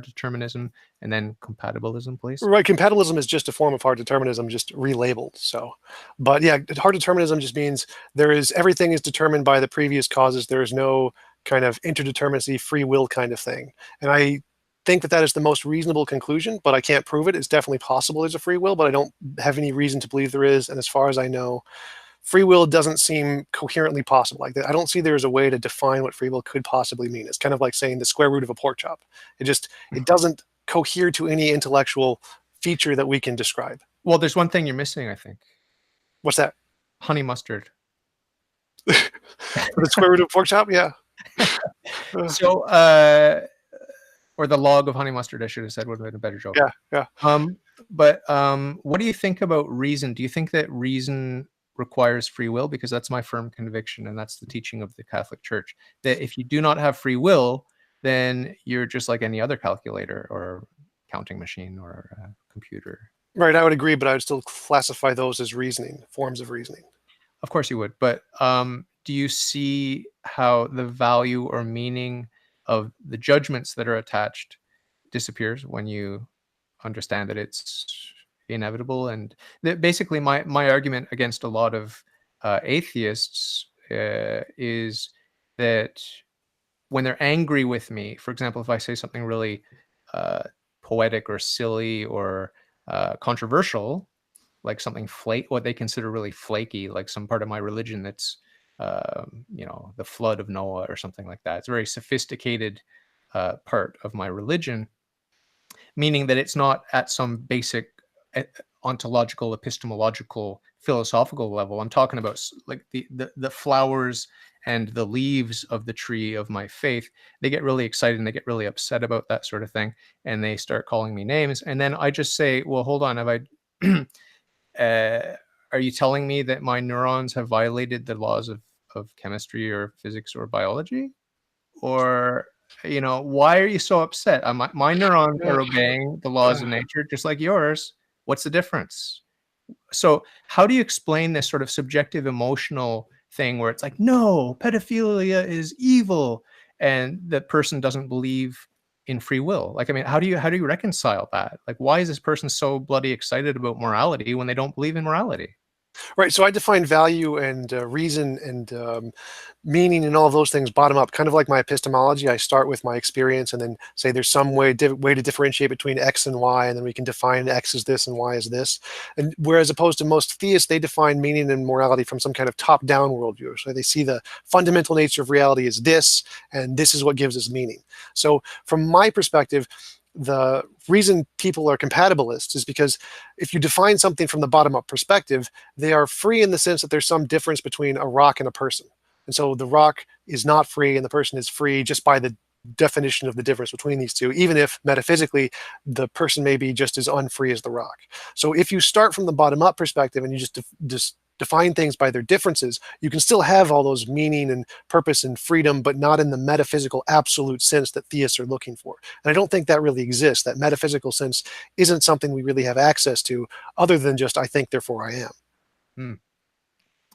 determinism and then compatibilism, please? Right, compatibilism is just a form of hard determinism, just relabeled. So, but yeah, hard determinism just means everything is determined by the previous causes. There is no kind of interdeterminacy, free will kind of thing. And I think that is the most reasonable conclusion, but I can't prove it. It's definitely possible there's a free will, but I don't have any reason to believe there is. And as far as I know, free will doesn't seem coherently possible. Like I don't see there's a way to define what free will could possibly mean. It's kind of like saying the square root of a pork chop. It doesn't cohere to any intellectual feature that we can describe. Well, there's one thing you're missing, I think. What's that? Honey mustard. The square root of pork chop? Yeah. So, or the log of honey mustard, I should have said, would have been a better joke. Yeah. But what do you think about reason? Do you think that reason requires free will? Because that's my firm conviction, and that's the teaching of the Catholic Church, that if you do not have free will, then you're just like any other calculator or counting machine or computer. Right, I would agree, but I would still classify those as reasoning, forms of reasoning. Of course you would, but do you see how the value or meaning of the judgments that are attached disappears when you understand that it's inevitable? And basically my argument against a lot of atheists is that when they're angry with me, for example, if I say something really poetic or silly or controversial, like something what they consider really flaky, like some part of my religion that's the flood of Noah or something like that. It's a very sophisticated part of my religion, meaning that it's not at some basic ontological, epistemological, philosophical level. I'm talking about like the flowers and the leaves of the tree of my faith. They get really excited and they get really upset about that sort of thing, and they start calling me names. And then I just say, well, hold on, are you telling me that my neurons have violated the laws of chemistry or physics or biology? Or, why are you so upset? My neurons are obeying the laws of nature just like yours. What's the difference? So how do you explain this sort of subjective emotional thing where it's like, no, pedophilia is evil, and the person doesn't believe in free will? Like, I mean, how do you reconcile that? Like, why is this person so bloody excited about morality when they don't believe in morality? Right. So I define value and reason and meaning and all of those things bottom up, kind of like my epistemology. I start with my experience and then say there's some way to differentiate between X and Y, and then we can define X as this and Y as this. And whereas opposed to most theists, they define meaning and morality from some kind of top-down worldview. So they see the fundamental nature of reality as this, and this is what gives us meaning. So from my perspective, the reason people are compatibilists is because if you define something from the bottom up perspective, they are free in the sense that there's some difference between a rock and a person. And so the rock is not free and the person is free just by the definition of the difference between these two, even if metaphysically the person may be just as unfree as the rock. So if you start from the bottom up perspective and you just define things by their differences, you can still have all those meaning and purpose and freedom, but not in the metaphysical absolute sense that theists are looking for. And I don't think that really exists. That metaphysical sense isn't something we really have access to other than just, I think, therefore I am. Hmm.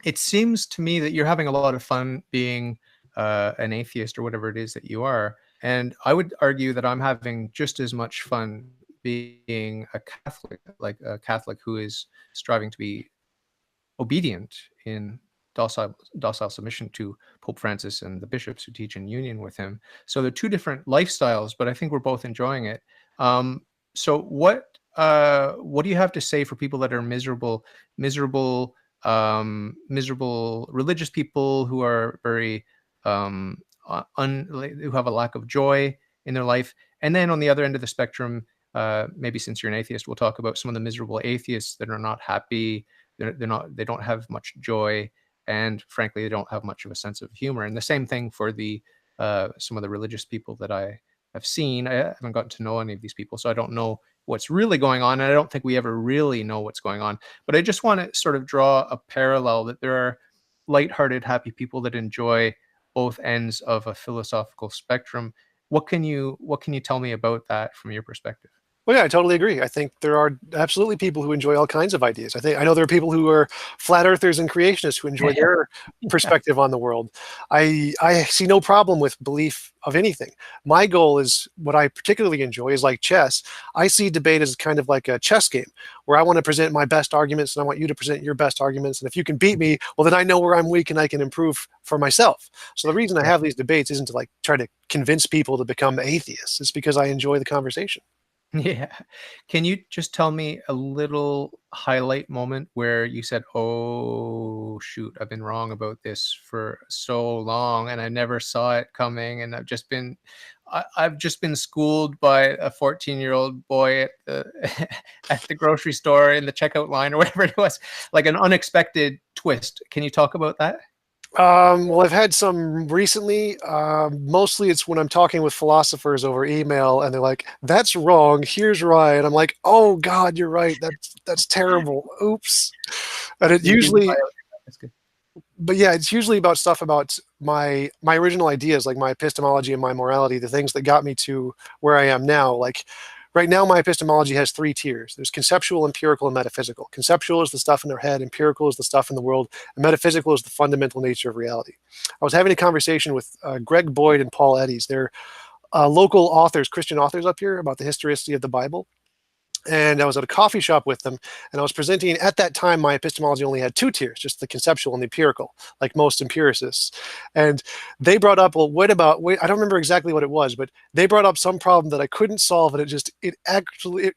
It seems to me that you're having a lot of fun being an atheist or whatever it is that you are. And I would argue that I'm having just as much fun being a Catholic, like a Catholic who is striving to be obedient in docile submission to Pope Francis and the bishops who teach in union with him. So they're two different lifestyles, but I think we're both enjoying it. So what do you have to say for people that are miserable religious people who are very who have a lack of joy in their life? And then on the other end of the spectrum, maybe since you're an atheist, we'll talk about some of the miserable atheists that are not happy. They don't have much joy, and frankly, they don't have much of a sense of humor. And the same thing for the some of the religious people that I have seen. I haven't gotten to know any of these people, so I don't know what's really going on. And I don't think we ever really know what's going on. But I just want to sort of draw a parallel that there are lighthearted, happy people that enjoy both ends of a philosophical spectrum. What can you tell me about that from your perspective? Well, yeah, I totally agree. I think there are absolutely people who enjoy all kinds of ideas. I know there are people who are flat earthers and creationists who enjoy their perspective on the world. I see no problem with belief of anything. My goal is what I particularly enjoy is like chess. I see debate as kind of like a chess game where I want to present my best arguments and I want you to present your best arguments. And if you can beat me, well, then I know where I'm weak and I can improve for myself. So the reason I have these debates isn't to like try to convince people to become atheists. It's because I enjoy the conversation. Yeah. Can you just tell me a little highlight moment where you said, "Oh, shoot, I've been wrong about this for so long and I never saw it coming, and I've just been schooled by a 14-year-old boy at the at the grocery store in the checkout line," or whatever it was, like an unexpected twist. Can you talk about that? Well, I've had some recently. Mostly it's when I'm talking with philosophers over email and they're like, that's wrong, here's right. And I'm like, oh God, you're right. That's terrible. Oops. And it You can usually, That's good. but yeah, it's usually about stuff about my original ideas, like my epistemology and my morality, the things that got me to where I am now. Like right now, my epistemology has three tiers. There's conceptual, empirical, and metaphysical. Conceptual is the stuff in our head, empirical is the stuff in the world, and metaphysical is the fundamental nature of reality. I was having a conversation with Greg Boyd and Paul Eddies. They're local authors, Christian authors up here, about the historicity of the Bible. And I was at a coffee shop with them, and I was presenting. At that time, my epistemology only had two tiers, just the conceptual and the empirical, like most empiricists. And they brought up, well, what about, wait, I don't remember exactly what it was, but they brought up some problem that I couldn't solve, and it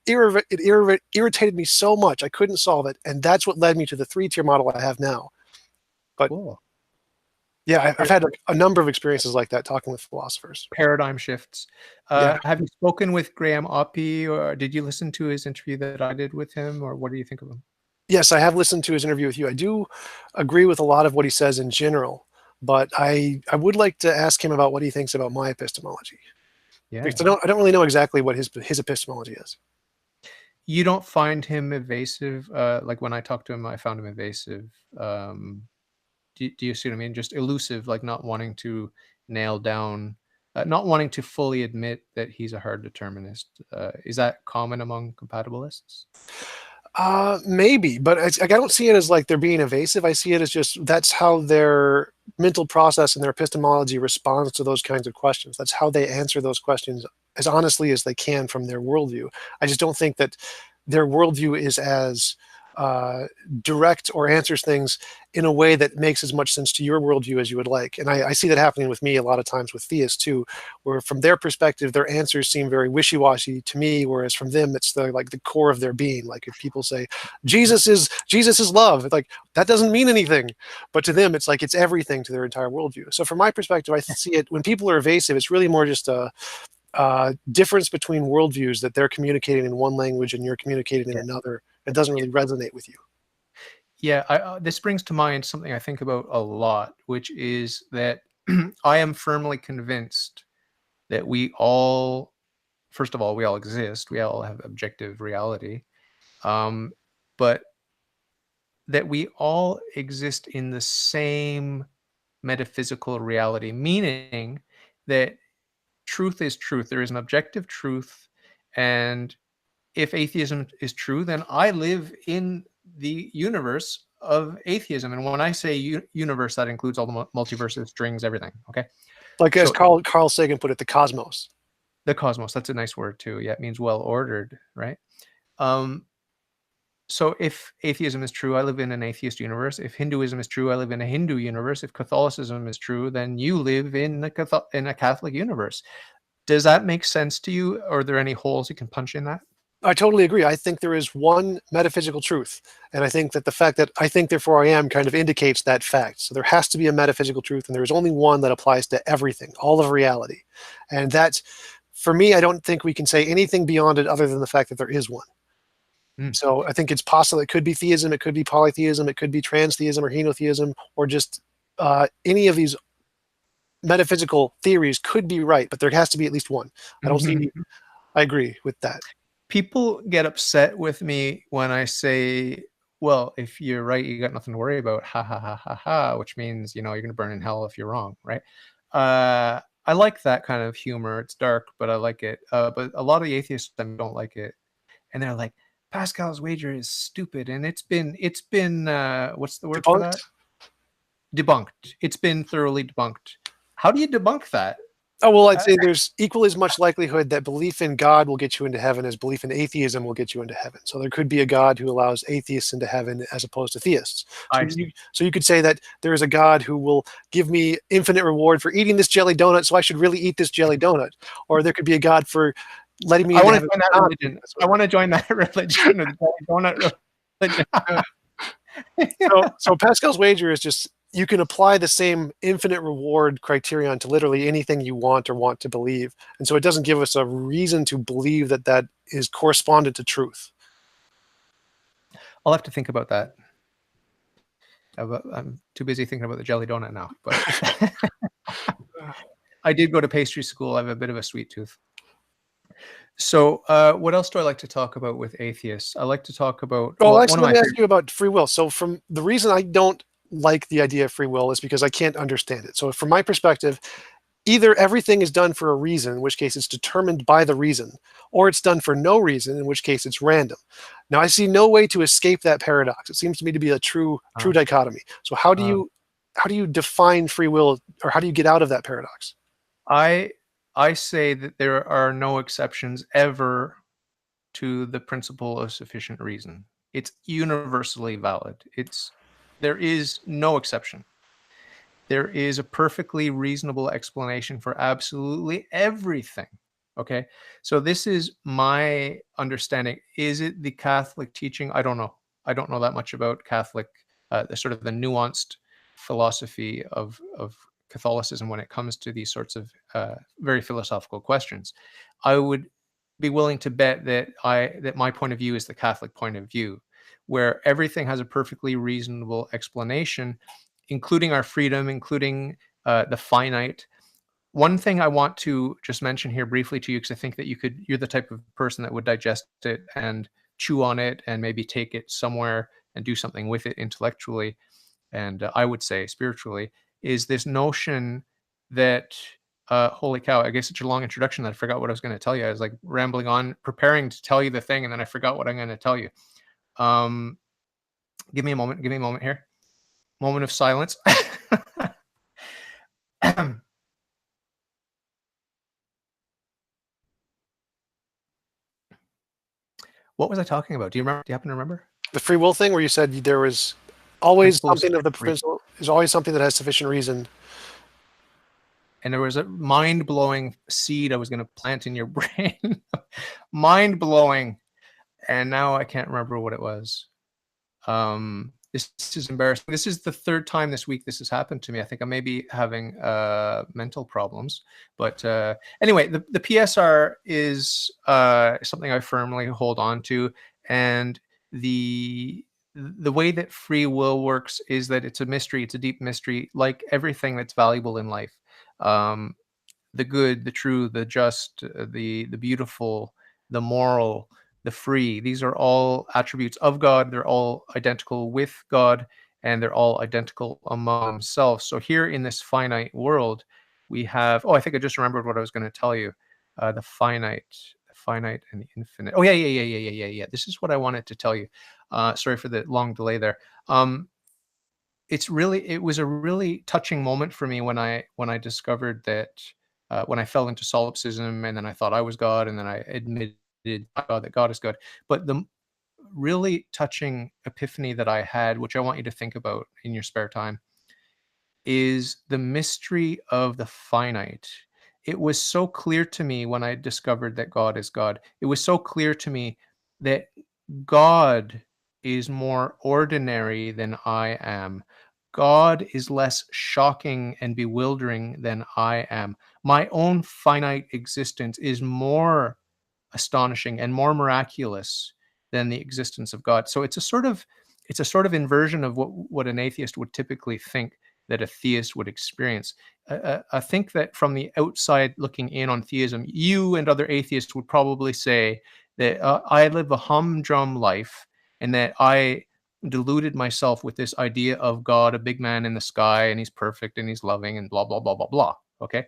irritated me so much I couldn't solve it, and that's what led me to the three-tier model I have now. But Cool. yeah, I've had a number of experiences like that talking with philosophers. Paradigm shifts. Yeah. Have you spoken with Graham Oppy, or did you listen to his interview that I did with him, or what do you think of him? Yes, I have listened to his interview with you. I do agree with a lot of what he says in general, but I would like to ask him about what he thinks about my epistemology because Yeah. I don't really know exactly what his epistemology is. You don't find him evasive? Like when I talked to him, I found him evasive. Do you see what I mean? Just elusive, like not wanting to nail down, not wanting to fully admit that he's a hard determinist. Is that common among compatibilists? Maybe, but I don't see it as like they're being evasive. I see it as just that's how their mental process and their epistemology responds to those kinds of questions. That's how they answer those questions as honestly as they can from their worldview. I just don't think that their worldview is as uh, direct or answers things in a way that makes as much sense to your worldview as you would like. And I see that happening with me a lot of times with theists too, where from their perspective, their answers seem very wishy-washy to me, whereas from them, it's the like the core of their being. Like if people say Jesus is love, it's like that doesn't mean anything, but to them, it's like it's everything to their entire worldview. So from my perspective, I see it when people are evasive, it's really more just a difference between worldviews that they're communicating in one language and you're communicating in Yeah. another. It doesn't really resonate with you. Yeah, this brings to mind something I think about a lot, which is that I am firmly convinced that we all, first of all, we all exist, we all have objective reality, um, but that we all exist in the same metaphysical reality, meaning that truth is truth. There is an objective truth, and if atheism is true, then I live in the universe of atheism. And when I say universe, that includes all the multiverses, strings, everything. Okay. Like as So Carl Sagan put it, the cosmos. the cosmos, that's a nice word too. Yeah, it means well ordered, right? Um, so if atheism is true, I live in an atheist universe. If Hinduism is true, I live in a Hindu universe. If Catholicism is true, then you live in a Catholic universe. Does that make sense to you? Or are there any holes you can punch in that? I totally agree. I think there is one metaphysical truth. And I think that the fact that I think, therefore I am kind of indicates that fact. So there has to be a metaphysical truth, and there is only one that applies to everything, all of reality. And that's, for me, I don't think we can say anything beyond it other than the fact that there is one. Mm. So I think it's possible. It could be theism, it could be polytheism, it could be transtheism or henotheism, or just any of these metaphysical theories could be right, but there has to be at least one. I don't see. I agree with that. People get upset with me when I say, well, if you're right, you got nothing to worry about. Ha ha ha ha ha, which means, you're going to burn in hell if you're wrong, right? I like that kind of humor. It's dark, but I like it. But a lot of the atheists don't like it. And they're like, Pascal's wager is stupid. And it's been what's the word for that? Debunked. Debunked. It's been thoroughly debunked. How do you debunk that? Oh, well, I'd say there's equally as much likelihood that belief in God will get you into heaven as belief in atheism will get you into heaven. So there could be a God who allows atheists into heaven as opposed to theists. So you could say that there is a God who will give me infinite reward for eating this jelly donut, so I should really eat this jelly donut. Or there could be a God for letting me I into want to heaven. join that religion. I want to join that religion. Donut religion. So Pascal's wager is just you can apply the same infinite reward criterion to literally anything you want or want to believe, and so it doesn't give us a reason to believe that that is correspondent to truth. I'll have to think about that. I'm too busy thinking about the jelly donut now. But I did go to pastry school. I have a bit of a sweet tooth. So what else do I like to talk about with atheists? I like to talk about, Well, one actually, of let my me ask you about free will. So, from the reason I don't like the idea of free will is because I can't understand it. So, from my perspective, either everything is done for a reason, in which case it's determined by the reason, or it's done for no reason, in which case it's random. Now, I see no way to escape that paradox. It seems to me to be a true dichotomy. So, how do you define free will, or how do you get out of that paradox? I say that there are no exceptions ever to the principle of sufficient reason. It's universally valid. There is no exception. There is a perfectly reasonable explanation for absolutely everything. Okay. So this is my understanding. Is it the Catholic teaching? I don't know. I don't know that much about Catholic, the sort of the nuanced philosophy of Catholicism when it comes to these sorts of very philosophical questions. I would be willing to bet that my point of view is the Catholic point of view, where everything has a perfectly reasonable explanation, including our freedom, including the finite. One thing I want to just mention here briefly to you, because I think that you're the type of person that would digest it and chew on it and maybe take it somewhere and do something with it intellectually, and I would say spiritually, is this notion that, holy cow, I guess it's a long introduction that I forgot what I was going to tell you. I was like rambling on, preparing to tell you the thing, and then I forgot what I'm going to tell you. Give me a moment. Give me a moment here. Moment of silence. What was I talking about? Do you remember? Do you happen to remember? The free will thing, where you said there was always Principle of something of the sufficient reason. principle is always something that has sufficient reason. And there was a mind-blowing seed I was going to plant in your brain. Mind-blowing. And now I can't remember what it was. This is embarrassing. This is the third time this week this has happened to me. I think I may be having mental problems. But anyway, the PSR is something I firmly hold on to. And the way that free will works is that it's a mystery. It's a deep mystery, like everything that's valuable in life. The good, the true, the just, the beautiful, the moral, the free. These are all attributes of God. They're all identical with God, and they're all identical among themselves. So here in this finite world, we have, oh, I think I just remembered what I was going to tell you. The finite and the infinite. Oh, yeah. This is what I wanted to tell you. Sorry for the long delay there. It was a really touching moment for me when I discovered that when I fell into solipsism, and then I thought I was God, and then I admitted God that God is God. But the really touching epiphany that I had, which I want you to think about in your spare time, is the mystery of the finite. It was so clear to me when I discovered that God is God. It was so clear to me that God is more ordinary than I am. God is less shocking and bewildering than I am. My own finite existence is more astonishing and more miraculous than the existence of God. So it's a sort of inversion of what an atheist would typically think that a theist would experience. I think that from the outside looking in on theism, you and other atheists would probably say that I live a humdrum life, and that I deluded myself with this idea of God, a big man in the sky, and he's perfect and he's loving and blah, blah, blah, blah, blah. Okay.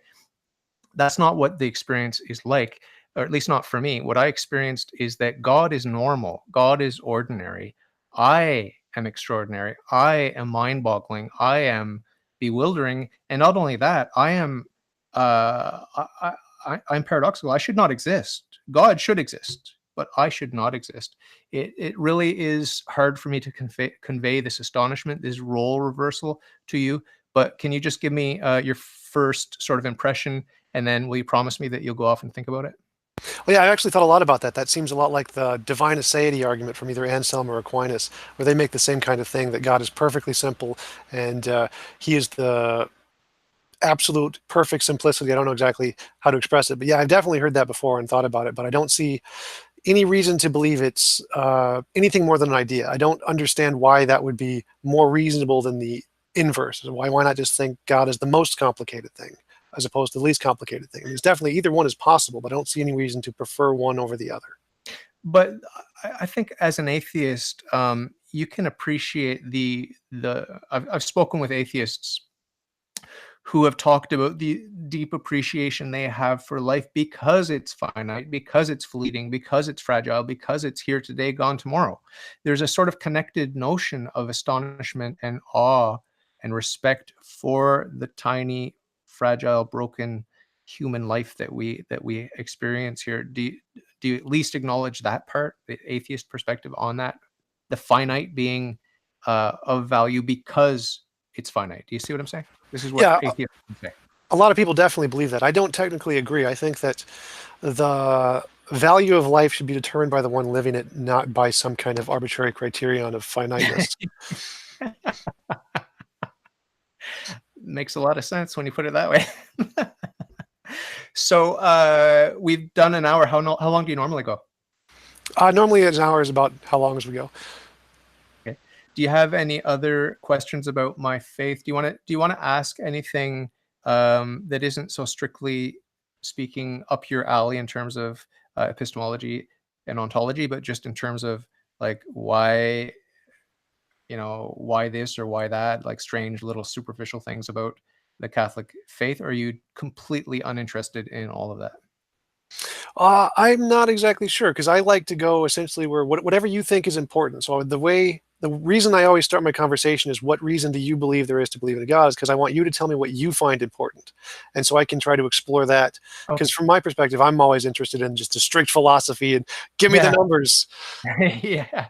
That's not what the experience is like, or at least not for me. What I experienced is that God is normal, God is ordinary. I am extraordinary. I am mind boggling. I am bewildering. And not only that, I am, I'm paradoxical. I should not exist. God should exist, but I should not exist. It really is hard for me to convey this astonishment, this role reversal to you. But can you just give me your first sort of impression, and then will you promise me that you'll go off and think about it? Well, yeah, I actually thought a lot about that. That seems a lot like the divine aseity argument from either Anselm or Aquinas, where they make the same kind of thing, that God is perfectly simple, and he is the absolute perfect simplicity. I don't know exactly how to express it, but yeah, I've definitely heard that before and thought about it, but I don't see any reason to believe it's anything more than an idea. I don't understand why that would be more reasonable than the inverse. Why not just think God is the most complicated thing as opposed to the least complicated thing? I mean, it's definitely either one is possible, but I don't see any reason to prefer one over the other. But I think as an atheist, you can appreciate the. I've spoken with atheists who have talked about the deep appreciation they have for life because it's finite, because it's fleeting, because it's fragile, because it's here today, gone tomorrow. There's a sort of connected notion of astonishment and awe and respect for the tiny, fragile, broken human life that we experience here. Do you at least acknowledge that part, the atheist perspective on that, the finite being of value because it's finite? Do you see what I'm saying? This is what Yeah, atheists say. a lot of people definitely believe that. I don't technically agree. I think that the value of life should be determined by the one living it, not by some kind of arbitrary criterion of finiteness. Makes a lot of sense when you put it that way. So we've done an hour. How long do you normally go? Normally an hour is about how long as we go. Okay. Do you have any other questions about my faith? Do you want to ask anything that isn't so strictly speaking up your alley in terms of epistemology and ontology, but just in terms of like why this or why that, like strange little superficial things about the Catholic faith? Or are you completely uninterested in all of that? I'm not exactly sure because I like to go essentially where whatever you think is important. So the reason I always start my conversation is what reason do you believe there is to believe in a God is because I want you to tell me what you find important. And so I can try to explore that because Okay. from my perspective, I'm always interested in just a strict philosophy and give me the Yeah. numbers. Yeah.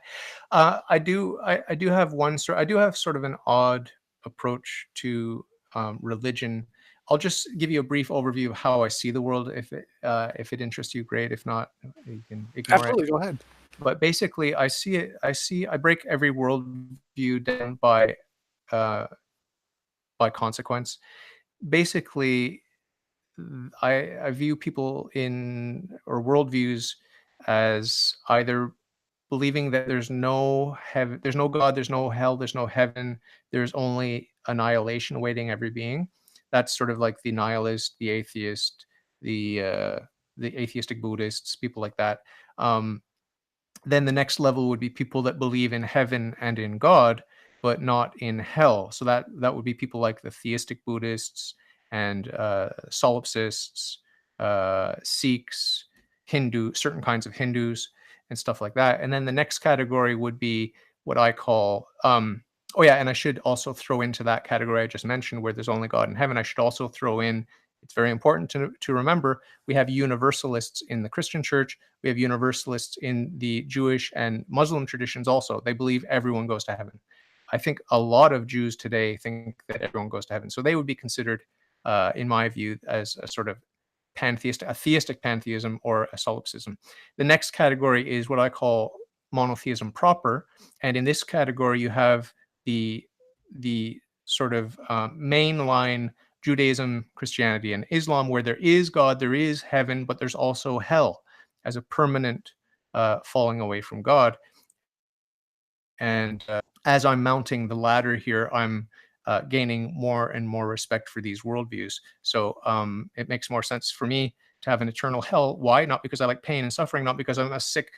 I do have I do have sort of an odd approach to religion. I'll just give you a brief overview of how I see the world. If it interests you, great. If not, you can ignore it. Absolutely, go ahead. But basically, I break every worldview down uh, by consequence. Basically, I view people in or worldviews as either believing that there's no heaven, there's no God, there's no hell, there's no heaven, there's only annihilation awaiting every being. That's sort of like the nihilist, the atheist, the atheistic Buddhists, people like that. Um, then the next level would be people that believe in heaven and in God, but not in hell. So that would be people like the theistic Buddhists and solipsists, Sikhs, certain kinds of Hindus, and stuff like that. And then the next category would be what I call oh yeah, and I should also throw into that category I just mentioned, where there's only God in heaven. I should also throw in. It's very important to remember we have universalists in the Christian church. We have universalists in the Jewish and Muslim traditions also. They believe everyone goes to heaven. I think a lot of Jews today think that everyone goes to heaven. So they would be considered, in my view, as a sort of a theistic pantheism or a solipsism. The next category is what I call monotheism proper. And in this category, you have the sort of mainline Judaism, Christianity, and Islam, where there is God, there is heaven, but there's also hell as a permanent falling away from God. And as I'm mounting the ladder here, I'm gaining more and more respect for these worldviews. So it makes more sense for me to have an eternal hell. Why? Not because I like pain and suffering, not because I'm a sick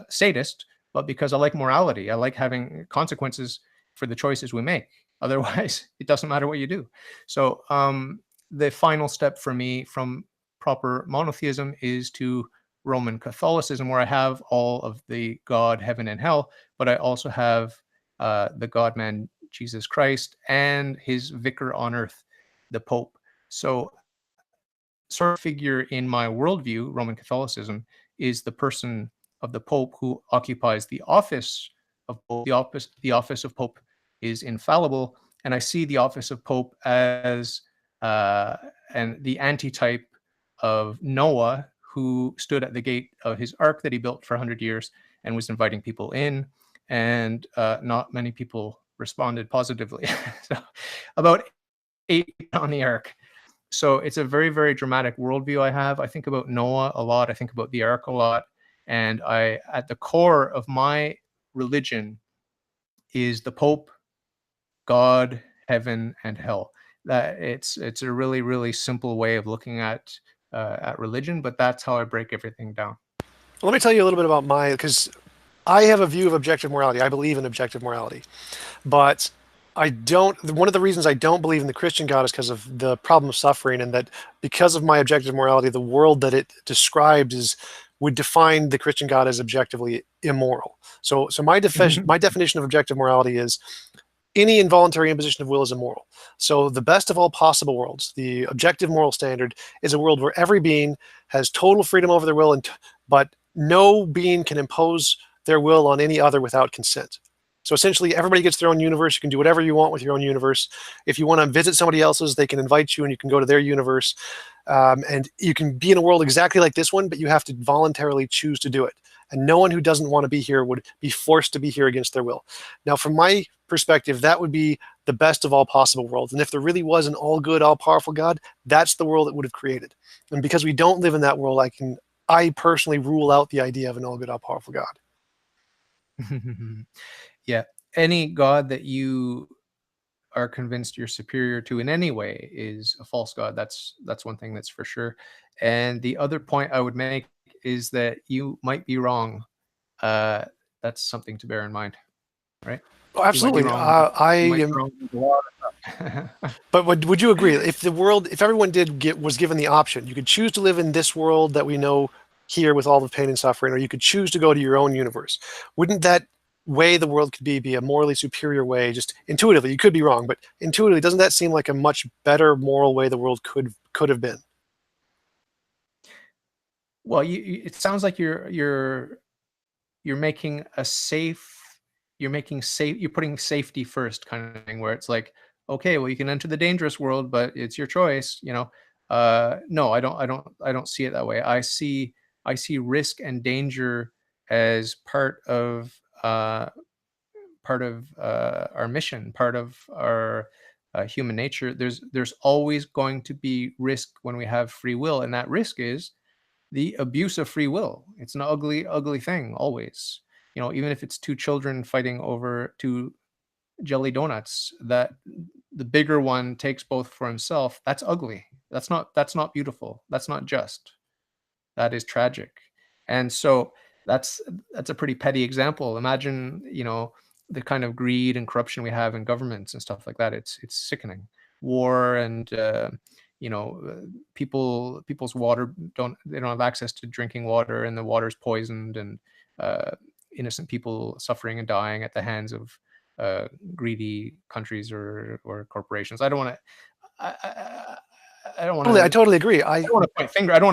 sadist, but because I like morality. I like having consequences for the choices we make. Otherwise, it doesn't matter what you do. So the final step for me from proper monotheism is to Roman Catholicism, where I have all of the God, heaven, and hell, but I also have the God man, Jesus Christ, and his vicar on earth, the Pope. So, sort of figure in my worldview, Roman Catholicism, is the person of the Pope who occupies the office of Pope. The office of Pope is infallible, and I see the office of Pope as uh, and the antitype of Noah, who stood at the gate of his ark that he built for 100 years and was inviting people in, and not many people responded positively. So, about 8 on the ark. So it's a very, very dramatic worldview I have. I think about Noah a lot. I think about the ark a lot. And at the core of my religion is the Pope, God, heaven, and hell. That it's a really, really simple way of looking at religion, but that's how I break everything down. Let me tell you a little bit about because I have a view of objective morality. I believe in objective morality. But I don't. One of the reasons I don't believe in the Christian God is because of the problem of suffering, and that because of my objective morality, the world that it describes would define the Christian God as objectively immoral. So my definition of objective morality is any involuntary imposition of will is immoral. So the best of all possible worlds, the objective moral standard, is a world where every being has total freedom over their will, but no being can impose their will on any other without consent. So essentially, everybody gets their own universe. You can do whatever you want with your own universe. If you want to visit somebody else's, they can invite you, and you can go to their universe. And you can be in a world exactly like this one, but you have to voluntarily choose to do it. And no one who doesn't want to be here would be forced to be here against their will. Now, from my perspective, that would be the best of all possible worlds. And if there really was an all-good, all-powerful God, that's the world it would have created. And because we don't live in that world, I personally rule out the idea of an all-good, all-powerful God. Yeah. Any God that you are convinced you're superior to in any way is a false God. That's one thing that's for sure. And the other point I would make is that you might be wrong. Uh, that's something to bear in mind, right? Oh, You might be absolutely. wrong. I You might be am wrong with a lot. But would you agree if if everyone was given the option, you could choose to live in this world that we know here with all the pain and suffering, or you could choose to go to your own universe? Wouldn't that way the world could be a morally superior way? Just intuitively, you could be wrong, but intuitively, doesn't that seem like a much better moral way the world could have been? Well, it sounds like you're making a safe you're putting safety first kind of thing, where it's like, okay, well, you can enter the dangerous world, but it's your choice, no, I don't see it that way. I see risk and danger as part of our mission, part of our human nature. There's always going to be risk when we have free will, and that risk is the abuse of free will. It's an ugly, ugly thing always. Even if it's two children fighting over two jelly donuts, that the bigger one takes both for himself, that's ugly. That's not beautiful. That's not just. That is tragic. And so that's that's a pretty petty example. Imagine, the kind of greed and corruption we have in governments and stuff like that. It's sickening. War and people's water, they don't have access to drinking water, and the water's poisoned, and uh, innocent people suffering and dying at the hands of greedy countries or corporations. I don't want to. I don't want I to totally agree. I don't want to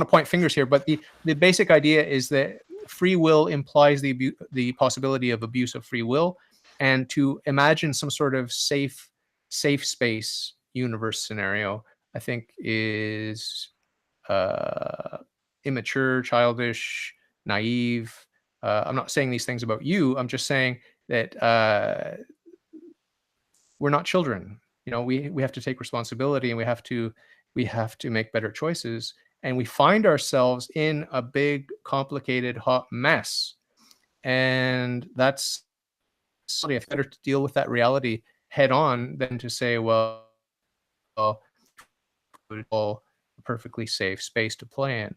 point fingers here, but the basic idea is that free will implies the possibility of abuse of free will, and to imagine some sort of safe space universe scenario, I think, is uh, immature, childish, naive. I'm not saying these things about you. I'm just saying that we're not children. We have to take responsibility, and we have to make better choices, and we find ourselves in a big, complicated, hot mess. And that's better to deal with that reality head on than to say, well, it's all a perfectly safe space to play in. Do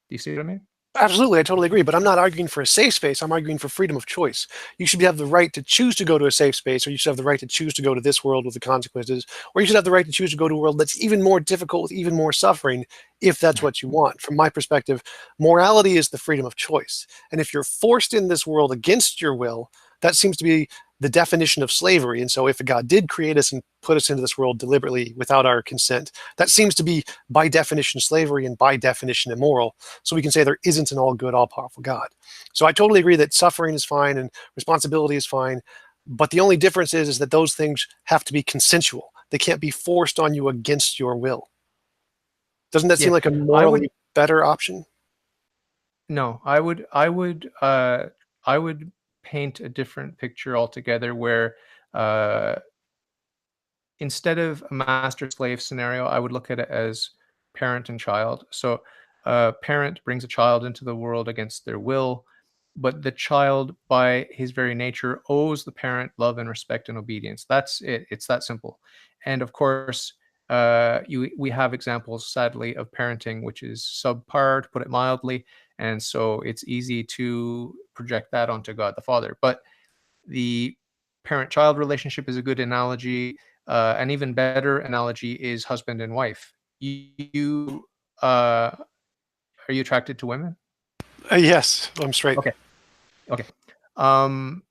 you see what I mean? Absolutely, I totally agree. But I'm not arguing for a safe space. I'm arguing for freedom of choice. You should have the right to choose to go to a safe space, or you should have the right to choose to go to this world with the consequences, or you should have the right to choose to go to a world that's even more difficult with even more suffering, if that's what you want. From my perspective, morality is the freedom of choice. And if you're forced in this world against your will, that seems to be the definition of slavery. And so if God did create us and put us into this world deliberately without our consent, that seems to be by definition slavery and by definition immoral. So we can say there isn't an all good, all powerful God. So I totally agree that suffering is fine and responsibility is fine. But the only difference is that those things have to be consensual. They can't be forced on you against your will. Doesn't that seem Yeah, like a I would. morally better option? No, I would paint a different picture altogether, where uh, instead of a master slave scenario, I would look at it as parent and child. So a parent brings a child into the world against their will, but the child, by his very nature, owes the parent love and respect and obedience. That's it. It's that simple. And of course, we have examples, sadly, of parenting which is subpar, to put it mildly, and so it's easy to project that onto God the Father. But the parent-child relationship is a good analogy. An even better analogy is husband and wife. You uh, are you attracted to women? Yes, I'm straight. Okay. Okay. Um,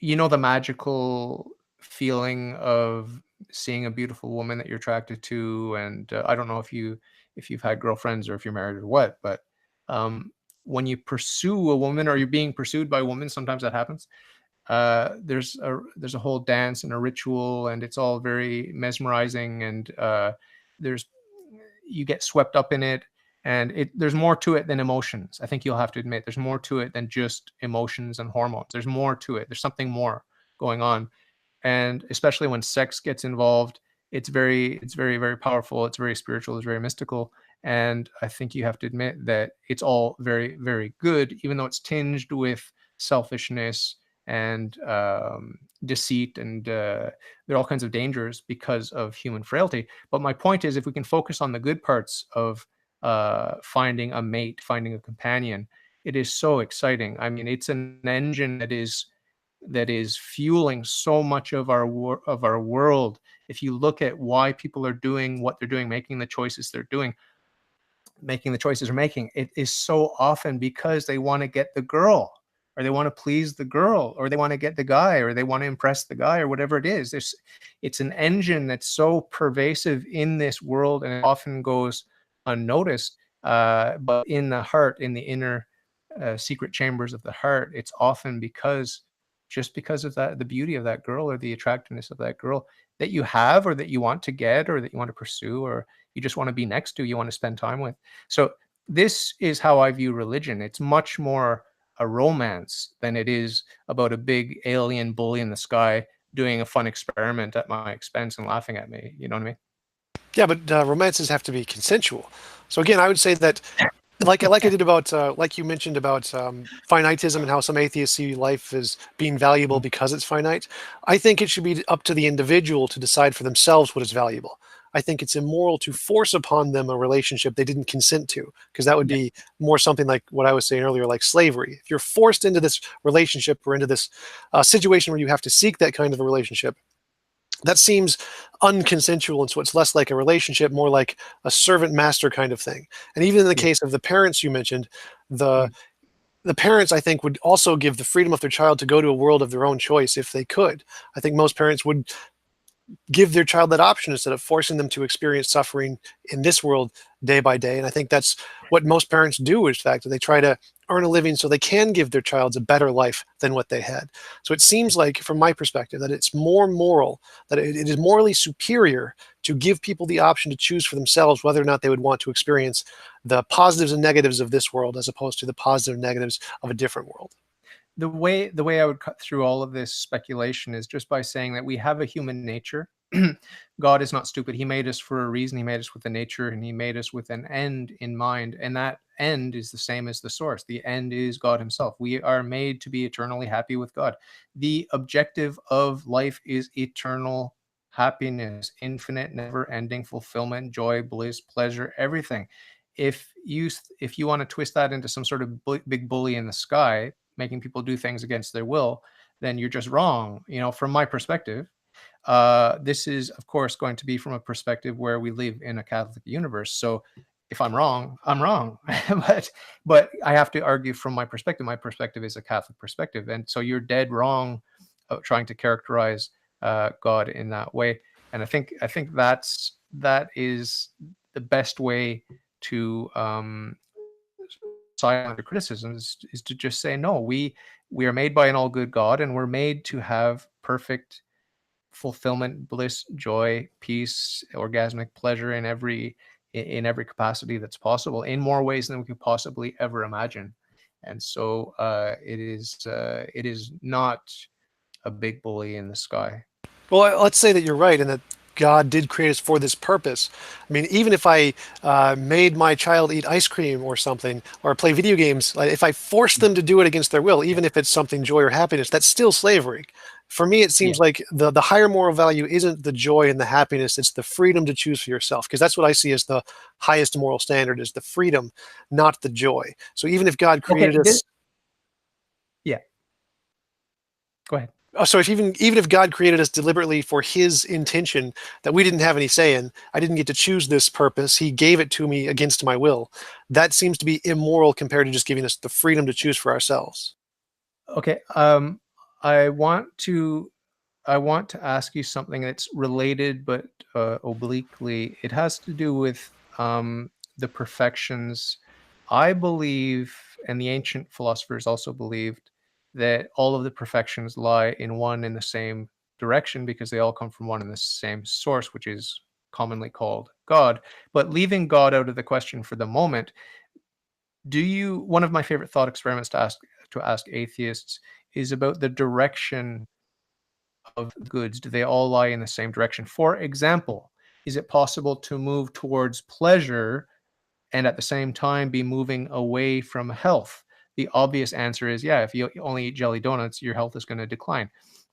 the magical feeling of seeing a beautiful woman that you're attracted to, and I don't know if you've had girlfriends or if you're married or what, but um, when you pursue a woman, or you're being pursued by a woman, sometimes that happens. There's a whole dance and a ritual, and it's all very mesmerizing, and there's you get swept up in it, and there's more to it than emotions. I think you'll have to admit there's more to it than just emotions and hormones. There's more to it. There's something more going on, and especially when sex gets involved, it's very, very powerful. It's very spiritual. It's very mystical, and I think you have to admit that it's all very, very good, even though it's tinged with selfishness and deceit, and there are all kinds of dangers because of human frailty. But my point is, if we can focus on the good parts of finding a mate, finding a companion, it is so exciting. I mean, it's an engine that is that is fueling so much of our world. If you look at why people are doing what they're doing, making the choices they're doing, it is so often because they want to get the girl, or they want to please the girl, or they want to get the guy, or they want to impress the guy, or whatever it is. It's an engine that's so pervasive in this world, and it often goes unnoticed. But in the heart, in the inner secret chambers of the heart, it's often just because of that, the beauty of that girl, or the attractiveness of that girl that you have, or that you want to get, or that you want to pursue, or you just want to be next to, you want to spend time with. So this is how I view religion. It's much more a romance than it is about a big alien bully in the sky doing a fun experiment at my expense and laughing at me. You know what I mean? Yeah, but romances have to be consensual. So again, I would say that, like I did about, like you mentioned about finitism and how some atheists see life as being valuable because it's finite. I think it should be up to the individual to decide for themselves what is valuable. I think it's immoral to force upon them a relationship they didn't consent to, because that would Yeah. be more something like what I was saying earlier, like slavery. If you're forced into this relationship or into this situation where you have to seek that kind of a relationship, that seems unconsensual, and so it's less like a relationship, more like a servant master kind of thing. And even in the Yeah. case of the parents you mentioned, the Mm. the parents, I think, would also give the freedom of their child to go to a world of their own choice if they could. I think most parents would give their child that option instead of forcing them to experience suffering in this world day by day. And I think that's what most parents do, is fact that they try to earn a living so they can give their child a better life than what they had. So it seems like, from my perspective, that it's more moral, that it is morally superior to give people the option to choose for themselves whether or not they would want to experience the positives and negatives of this world as opposed to the positive and negatives of a different world. The way I would cut through all of this speculation is just by saying that we have a human nature. God is not stupid. He made us for a reason. He made us with a nature, and he made us with an end in mind. And that end is the same as the source. The end is God himself. We are made to be eternally happy with God. The objective of life is eternal happiness, infinite, never ending fulfillment, joy, bliss, pleasure, everything. If you want to twist that into some sort of big bully in the sky, making people do things against their will, then you're just wrong. From my perspective, this is, of course, going to be from a perspective where we live in a Catholic universe. So if I'm wrong, I'm wrong. but I have to argue from my perspective. My perspective is a Catholic perspective, and so you're dead wrong trying to characterize God in that way. And I think that is the best way to silent criticism is to just say no. We are made by an all good God, and we're made to have perfect fulfillment, bliss, joy, peace, orgasmic pleasure in every capacity that's possible, in more ways than we could possibly ever imagine. And so it is not a big bully in the sky. Well, let's say that you're right and that God did create us for this purpose. I mean, even if I made my child eat ice cream or something, or play video games, like if I force them to do it against their will, even if it's something joy or happiness, that's still slavery. For me, it Yeah. seems like the higher moral value isn't the joy and the happiness, it's the freedom to choose for yourself, because that's what I see as the highest moral standard, is the freedom, not the joy. So even if God Okay. created us, Yeah. Go ahead. so if even if God created us deliberately for his intention that we didn't have any say in, I didn't get to choose this purpose, he gave it to me against my will, that seems to be immoral compared to just giving us the freedom to choose for ourselves. Okay. I want to ask you something that's related, but obliquely. It has to do with the perfections. I believe, and the ancient philosophers also believed, that all of the perfections lie in one and the same direction because they all come from one and the same source, which is commonly called God. But leaving God out of the question for the moment, one of my favorite thought experiments to ask atheists is about the direction of goods. Do they all lie in the same direction? For example, is it possible to move towards pleasure and at the same time be moving away from health? The obvious answer is yeah. If you only eat jelly donuts, your health is going to decline.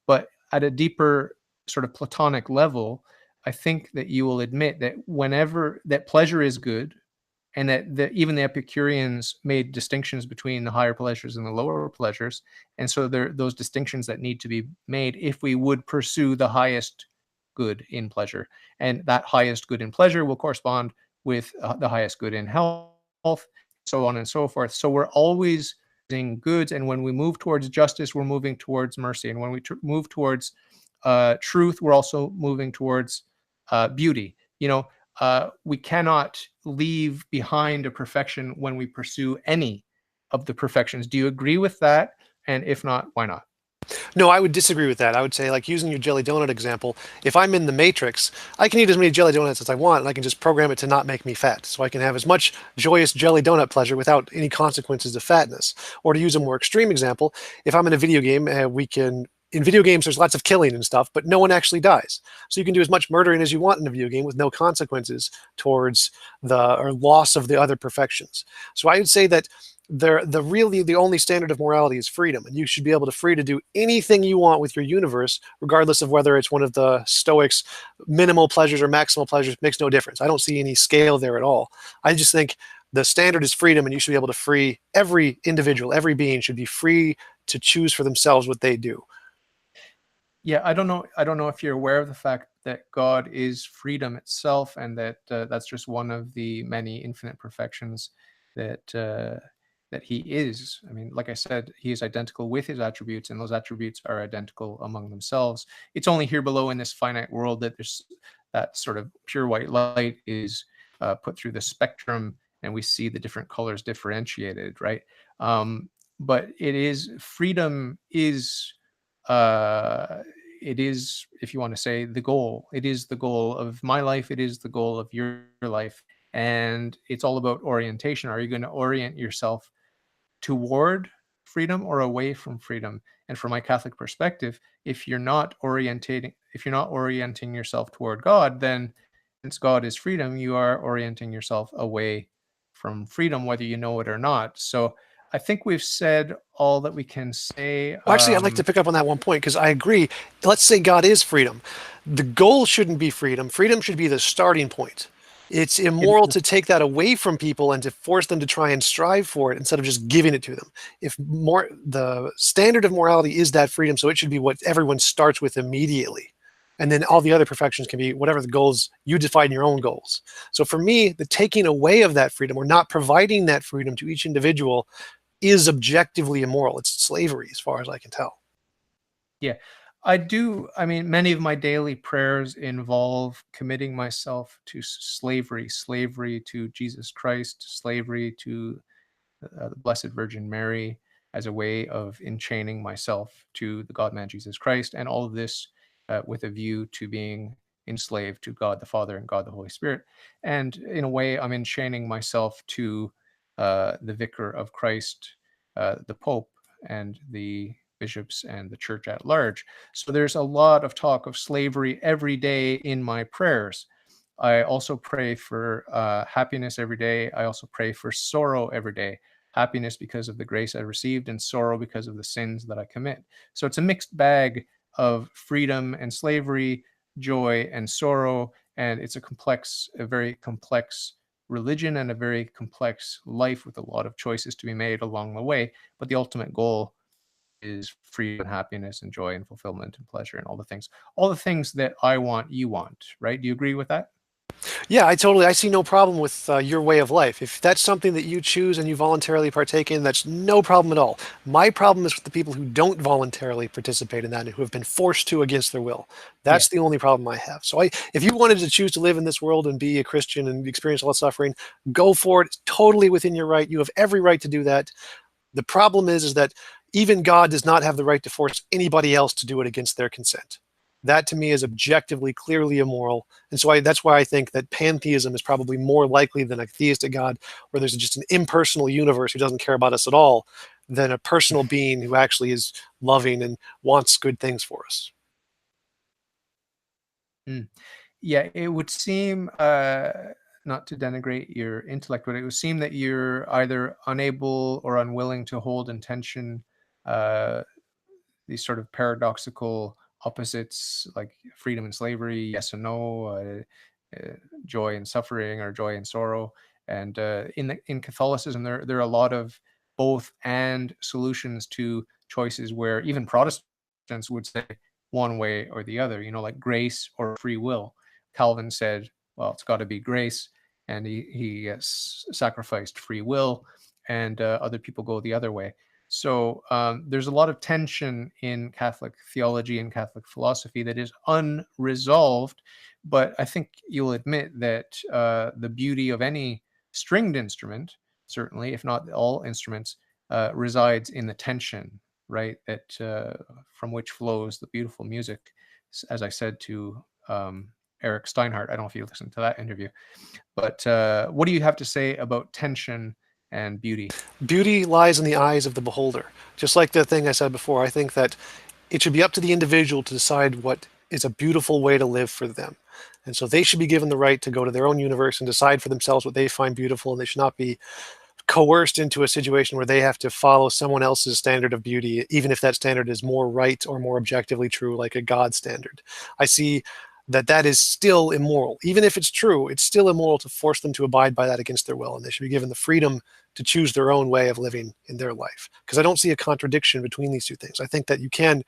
But at a deeper sort of platonic level, I think that you will admit that whenever that pleasure is good, and that even the Epicureans made distinctions between the higher pleasures and the lower pleasures. And so there are those distinctions that need to be made if we would pursue the highest good in pleasure. And that highest good in pleasure will correspond with the highest good in health, so on and so forth. So we're always using goods. And when we move towards justice, we're moving towards mercy. And when we move towards truth, we're also moving towards beauty. We cannot leave behind a perfection when we pursue any of the perfections. Do you agree with that? And if not, why not? No, I would disagree with that. I would say, like using your jelly donut example, if I'm in the matrix, I can eat as many jelly donuts as I want, and I can just program it to not make me fat. So I can have as much joyous jelly donut pleasure without any consequences of fatness. Or to use a more extreme example, if I'm in a video game, in video games, there's lots of killing and stuff, but no one actually dies. So you can do as much murdering as you want in a video game with no consequences towards or loss of the other perfections. So I would say that the only standard of morality is freedom, and you should be able to free to do anything you want with your universe, regardless of whether it's one of the Stoics' minimal pleasures or maximal pleasures. Makes no difference. I don't see any scale there at all. I just think the standard is freedom, and you should be able to free every individual, every being should be free to choose for themselves what they do. Yeah, I don't know. I don't know if you're aware of the fact that God is freedom itself, and that that's just one of the many infinite perfections that He is. I mean, like I said, He is identical with His attributes, and those attributes are identical among themselves. It's only here below in this finite world that there's that sort of pure white light is put through the spectrum, and we see the different colors differentiated, right? But it is freedom is it is, if you want to say, the goal. It is the goal of my life. It is the goal of your life. And it's all about orientation. Are you going to orient yourself toward freedom or away from freedom? And from my Catholic perspective, if you're not orienting yourself toward God, then since God is freedom, you are orienting yourself away from freedom, whether you know it or not. So I think we've said all that we can say. Well, actually, I'd like to pick up on that one point because I agree. Let's say God is freedom. The goal shouldn't be freedom. Freedom should be the starting point. It's immoral to take that away from people and to force them to try and strive for it instead of just giving it to them. The standard of morality is that freedom, so it should be what everyone starts with immediately. And then all the other perfections can be whatever the goals you define your own goals. So for me, the taking away of that freedom or not providing that freedom to each individual is objectively immoral. It's slavery as far as I can tell. Yeah, I do. I mean, many of my daily prayers involve committing myself to slavery to Jesus Christ, slavery to the Blessed Virgin Mary, as a way of enchaining myself to the God man Jesus Christ, and all of this with a view to being enslaved to God the Father and God the Holy Spirit. And in a way, I'm enchaining myself to the Vicar of Christ, the Pope, and the bishops and the church at large. So there's a lot of talk of slavery every day in my prayers. I also pray for happiness every day. I also pray for sorrow every day. Happiness because of the grace I received, and sorrow because of the sins that I commit. So it's a mixed bag of freedom and slavery, joy and sorrow, and it's a very complex religion and a very complex life with a lot of choices to be made along the way. But the ultimate goal is freedom and happiness and joy and fulfillment and pleasure and all the things that I want, you want, right? Do you agree with that? Yeah, I see no problem with your way of life. If that's something that you choose and you voluntarily partake in, that's no problem at all. My problem is with the people who don't voluntarily participate in that and who have been forced to against their will. Yeah. That's the only problem I have. So if you wanted to choose to live in this world and be a Christian and experience all that suffering, go for it. It's totally within your right. You have every right to do that. The problem is that even God does not have the right to force anybody else to do it against their consent. That to me is objectively, clearly immoral. And so that's why I think that pantheism is probably more likely than a theistic God, where there's just an impersonal universe who doesn't care about us at all, than a personal being who actually is loving and wants good things for us. Mm. Yeah, it would seem, not to denigrate your intellect, but it would seem that you're either unable or unwilling to hold in tension uh, these sort of paradoxical opposites like freedom and slavery, yes and no, joy and suffering, or joy and sorrow. And in Catholicism, there are a lot of both and solutions to choices where even Protestants would say one way or the other, like grace or free will. Calvin said, well, it's got to be grace, and he sacrificed free will, and other people go the other way. So there's a lot of tension in Catholic theology and Catholic philosophy that is unresolved. But I think you'll admit that the beauty of any stringed instrument, certainly, if not all instruments, resides in the tension, right? That from which flows the beautiful music. As I said to Eric Steinhardt, I don't know if you listened to that interview, but what do you have to say about tension and beauty? Beauty lies in the eyes of the beholder. Just like the thing I said before, I think that it should be up to the individual to decide what is a beautiful way to live for them. And so they should be given the right to go to their own universe and decide for themselves what they find beautiful, and they should not be coerced into a situation where they have to follow someone else's standard of beauty, even if that standard is more right or more objectively true, like a God standard. I see that is still immoral. Even if it's true, it's still immoral to force them to abide by that against their will, and they should be given the freedom to choose their own way of living in their life. Because I don't see a contradiction between these two things. I think that you can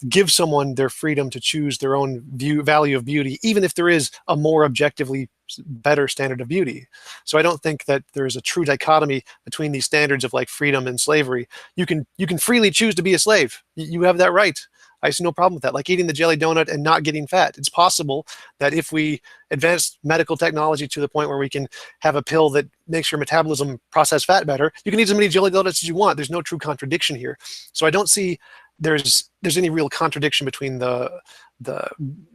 give someone their freedom to choose their own value of beauty, even if there is a more objectively better standard of beauty. So I don't think that there is a true dichotomy between these standards of like freedom and slavery. You can freely choose to be a slave. You have that right. I see no problem with that. Like eating the jelly donut and not getting fat. It's possible that if we advance medical technology to the point where we can have a pill that makes your metabolism process fat better, you can eat as many jelly donuts as you want. There's no true contradiction here. So I don't see there's any real contradiction between the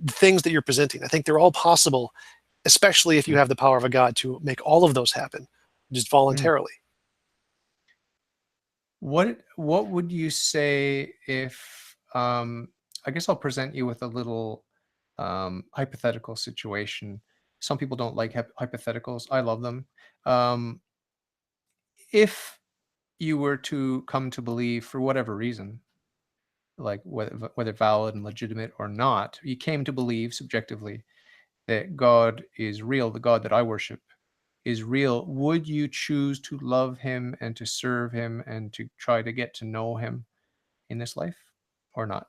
things that you're presenting. I think they're all possible, especially if you have the power of a God to make all of those happen, just voluntarily. What would you say if I guess I'll present you with a little hypothetical situation. Some people don't like hypotheticals. I love them. If you were to come to believe, for whatever reason, like whether valid and legitimate or not, you came to believe subjectively that God is real, the God that I worship is real, would you choose to love him and to serve him and to try to get to know him in this life or not?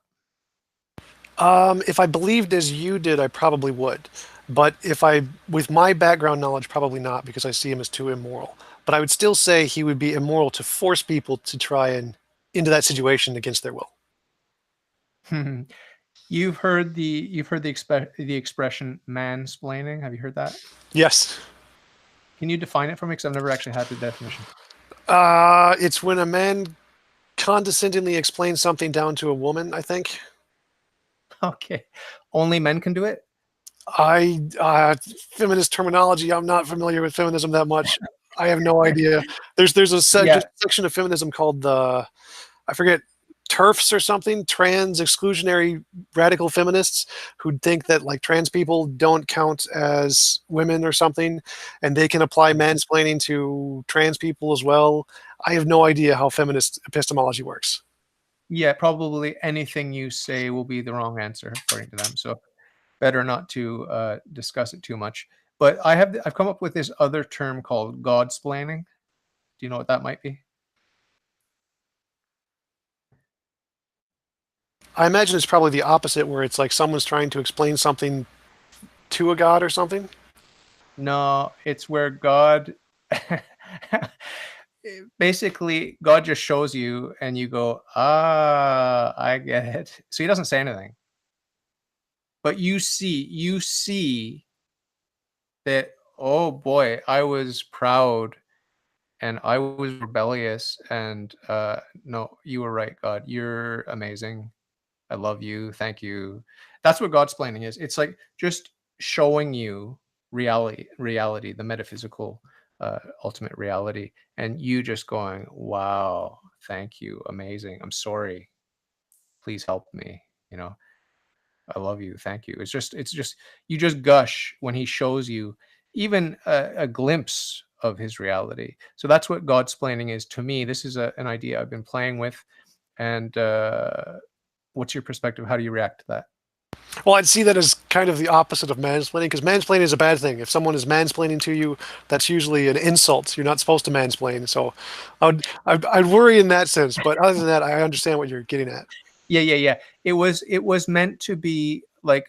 If I believed as you did, I probably would. But with my background knowledge, probably not, because I see him as too immoral. But I would still say he would be immoral to force people to try and into that situation against their will. You've heard the expression mansplaining. Have you heard that? Yes. Can you define it for me? Because I've never actually had the definition. It's when a man condescendingly explains something down to a woman, I think. Okay. Only men can do it? Feminist terminology, I'm not familiar with feminism that much. I have no idea. There's a section of feminism called I forget, TERFs or something, trans exclusionary radical feminists, who think that like trans people don't count as women or something, and they can apply mansplaining to trans people as well. I have no idea how feminist epistemology works. Yeah, probably anything you say will be the wrong answer according to them. So better not to discuss it too much. But I've come up with this other term called Godsplaining. Do you know what that might be? I imagine it's probably the opposite, where it's like someone's trying to explain something to a god or something. No, it's where God basically God just shows you and you go, I get it. So he doesn't say anything. But you see that, oh boy, I was proud and I was rebellious, and no, you were right, God. You're amazing. I love you. Thank you. That's what Godsplaining is. It's like just showing you reality, the metaphysical, ultimate reality, and you just going, "Wow, thank you, amazing. I'm sorry. Please help me. You know, I love you. Thank you." It's just you just gush when he shows you even a glimpse of his reality. So that's what Godsplaining is to me. This is an idea I've been playing with, and what's your perspective? How do you react to that? Well, I'd see that as kind of the opposite of mansplaining, because mansplaining is a bad thing. If someone is mansplaining to you, that's usually an insult. You're not supposed to mansplain. So I'd worry in that sense. But other than that, I understand what you're getting at. Yeah. It was meant to be like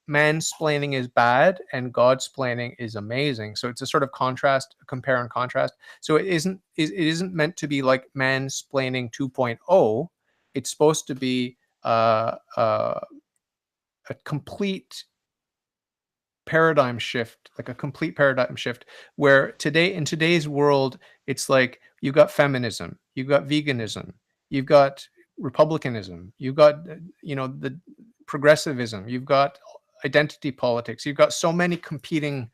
mansplaining is bad and Godsplaining is amazing. So it's a sort of contrast, compare and contrast. So it isn't meant to be like mansplaining 2.0. It's supposed to be a complete paradigm shift, like a complete paradigm shift, where in today's world, it's like you've got feminism, you've got veganism, you've got republicanism, you've got the progressivism, you've got identity politics, you've got so many competing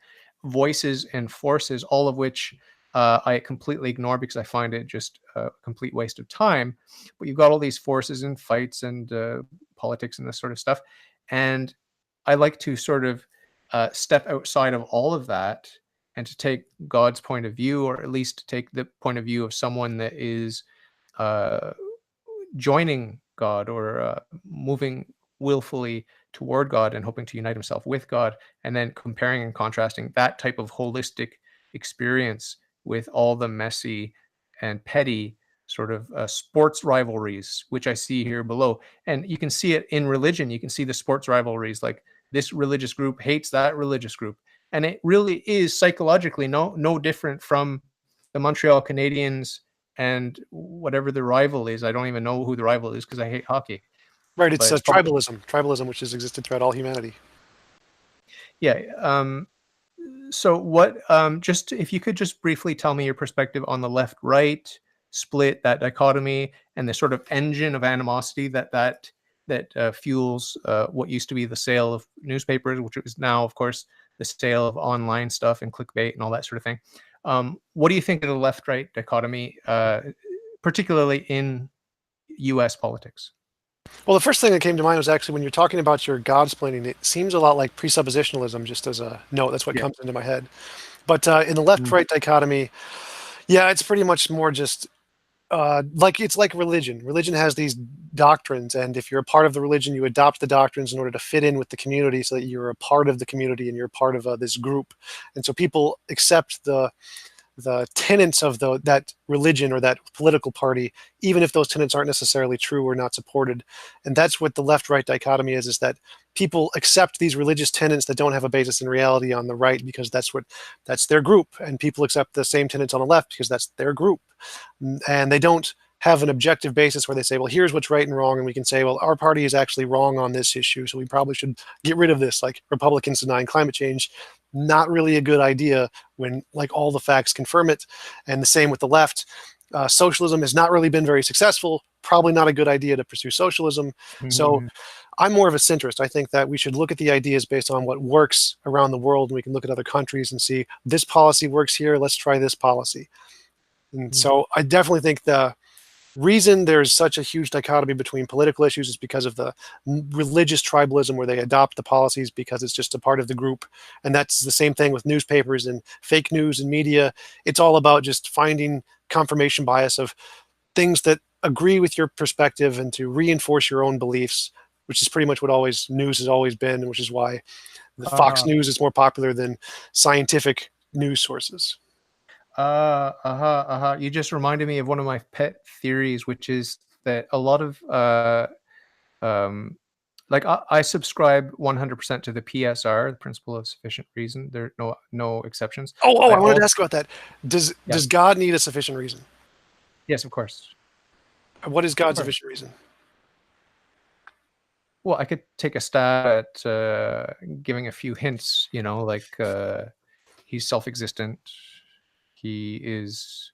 voices and forces, all of which I completely ignore because I find it just a complete waste of time. But you've got all these forces and fights and politics and this sort of stuff, and I like to sort of step outside of all of that and to take God's point of view, or at least to take the point of view of someone that is uh, joining God, or moving willfully toward God and hoping to unite himself with God, and then comparing and contrasting that type of holistic experience with all the messy and petty sort of sports rivalries, which I see here below. And you can see it in religion. You can see the sports rivalries, like this religious group hates that religious group. And it really is psychologically no different from the Montreal Canadiens and whatever the rival is. I don't even know who the rival is because I hate hockey. Right. It's But it's probably, tribalism, which has existed throughout all humanity. yeah. So what? Just if you could just briefly tell me your perspective on the left-right split, that dichotomy, and the sort of engine of animosity that fuels what used to be the sale of newspapers, which is now, of course, the sale of online stuff and clickbait and all that sort of thing. What do you think of the left-right dichotomy, particularly in U.S. politics? Well, the first thing that came to mind was actually when you're talking about your Godsplaining, it seems a lot like presuppositionalism, just as a note. That's what Yeah. comes into my head. But in the Mm. left-right dichotomy, yeah, it's pretty much more just like it's like religion. Religion has these doctrines, and if you're a part of the religion, you adopt the doctrines in order to fit in with the community, so that you're a part of the community and you're part of this group. And so people accept the tenets of that religion or that political party, even if those tenets aren't necessarily true or not supported. And that's what the left-right dichotomy is that people accept these religious tenets that don't have a basis in reality on the right because that's their group, and people accept the same tenets on the left because that's their group. And they don't have an objective basis where they say, well, here's what's right and wrong, and we can say, well, our party is actually wrong on this issue, so we probably should get rid of this, like Republicans denying climate change. Not really a good idea when like all the facts confirm it. And the same with the left. Socialism has not really been very successful. Probably not a good idea to pursue socialism. So Mhm. I'm more of a centrist. I think that we should look at the ideas based on what works around the world, and we can look at other countries and see this policy works here. Let's try this policy. And Mhm. so I definitely think the reason there's such a huge dichotomy between political issues is because of the religious tribalism, where they adopt the policies because it's just a part of the group. And that's the same thing with newspapers and fake news and media. It's all about just finding confirmation bias of things that agree with your perspective and to reinforce your own beliefs, which is pretty much what always news has always been, and which is why the Fox Uh, News is more popular than scientific news sources. You just reminded me of one of my pet theories, which is that a lot of um, like I subscribe 100% to the PSR, the principle of sufficient reason. There are no exceptions. Oh, I I wanted to also, ask about that. Does yeah, does God need a sufficient reason? yes, of course, What is of God's course. sufficient reason? Well, I could take a stab at giving a few hints. He's self-existent. He is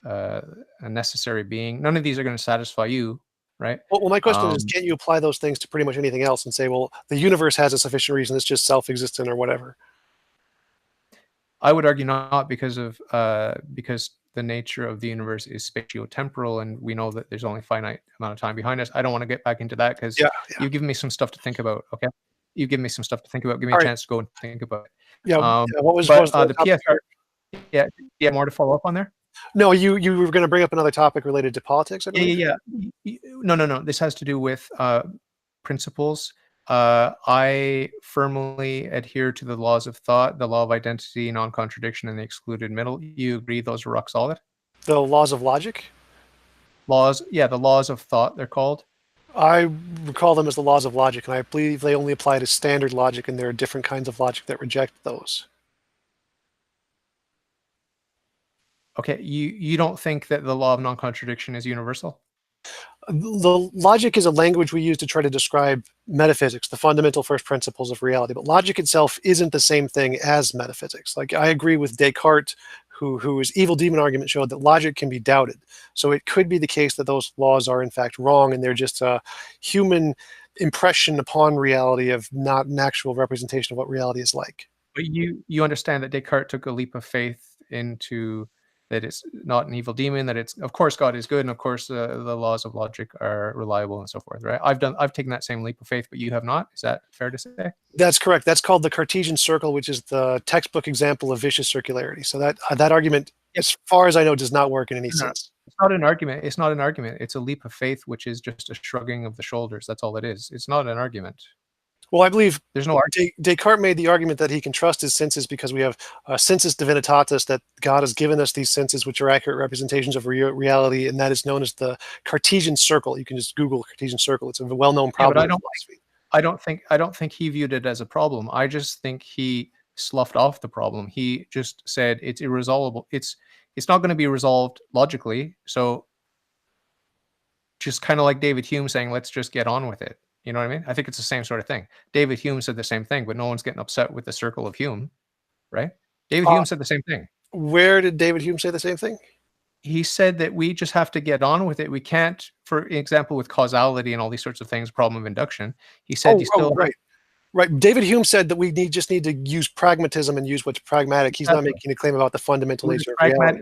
a necessary being. None of these are going to satisfy you, right? Well, my question is, Um, can't you apply those things to pretty much anything else and say, well, the universe has a sufficient reason, it's just self-existent or whatever? I would argue not, because the nature of the universe is spatio-temporal, and we know that there's only finite amount of time behind us. I don't want to get back into that because Yeah, yeah. you've given me some stuff to think about. Okay, you've given me some stuff to think about. Give me a All right. chance to go and think about it. Yeah, Um, yeah. What but was the the topic PSR, here? yeah, yeah, more to follow up on there. No, you were going to bring up another topic related to politics, I Yeah, believe. yeah, yeah. No. This has to do with principles. I firmly adhere to the laws of thought, the law of identity, non-contradiction, and the excluded middle. You agree those are rock solid? The laws of logic? Laws, yeah, the laws of thought, they're called. I recall them as the laws of logic, and I believe they only apply to standard logic, and there are different kinds of logic that reject those. Okay, you don't think that the law of non-contradiction is universal? The logic is a language we use to try to describe metaphysics, the fundamental first principles of reality. But logic itself isn't the same thing as metaphysics. Like, I agree with Descartes, whose evil demon argument showed that logic can be doubted. So it could be the case that those laws are in fact wrong, and they're just a human impression upon reality of not an actual representation of what reality is like. But you understand that Descartes took a leap of faith into that it's not an evil demon, that it's, of course, God is good, and of course the laws of logic are reliable and so forth, right? I've taken that same leap of faith, but you have not. Is that fair to say? That's correct. That's called the Cartesian circle, which is the textbook example of vicious circularity. So that argument, as far as I know, does not work in any sense. It's not an argument. It's not an argument. It's a leap of faith, which is just a shrugging of the shoulders. That's all it is. It's not an argument. Well, I believe there's no Descartes made the argument that he can trust his senses because we have sensus divinitatis, that God has given us these senses which are accurate representations of reality, and that is known as the Cartesian circle. You can just Google Cartesian circle. It's a well-known problem in philosophy. I don't think he viewed it as a problem. I just think he sloughed off the problem. He just said it's irresolvable. It's not going to be resolved logically. So just kind of like David Hume saying, let's just get on with it. You know what I mean? I think it's the same sort of thing. David Hume said the same thing, but no one's getting upset with the circle of Hume, right? David Hume said the same thing. Where did David Hume say the same thing? He said that we just have to get on with it. We can't, for example, with causality and all these sorts of things, problem of induction. He said Right. David Hume said that we just need to use pragmatism and use what's pragmatic. He's not making a claim about the fundamental nature of reality.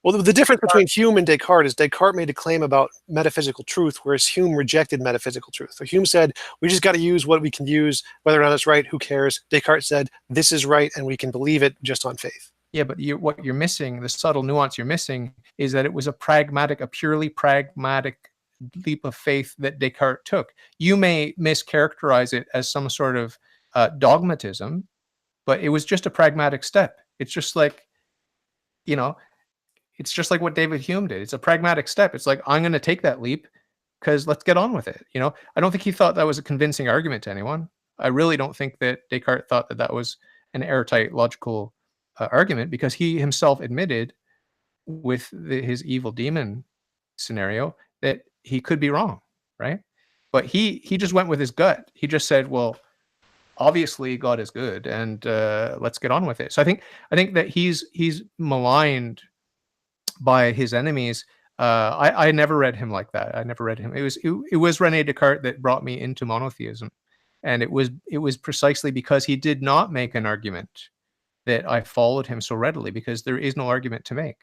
Well, the difference between Hume and Descartes is Descartes made a claim about metaphysical truth, whereas Hume rejected metaphysical truth. So Hume said, we just got to use what we can use, whether or not it's right, who cares? Descartes said, this is right, and we can believe it just on faith. Yeah, but what you're missing, the subtle nuance you're missing, is that it was a purely pragmatic leap of faith that Descartes took. You may mischaracterize it as some sort of dogmatism, but it was just a pragmatic step. It's just like, it's just like what David Hume did. It's a pragmatic step. It's like, I'm going to take that leap because let's get on with it. I don't think he thought that was a convincing argument to anyone. I really don't think that Descartes thought that was an airtight logical argument, because he himself admitted with his evil demon scenario that he could be wrong, right? But he just went with his gut. He just said, well, obviously God is good, and let's get on with it. So I think that he's maligned by his enemies. I never read him like that. I never read him. It was René Descartes that brought me into monotheism, and it was precisely because he did not make an argument that I followed him so readily, because there is no argument to make.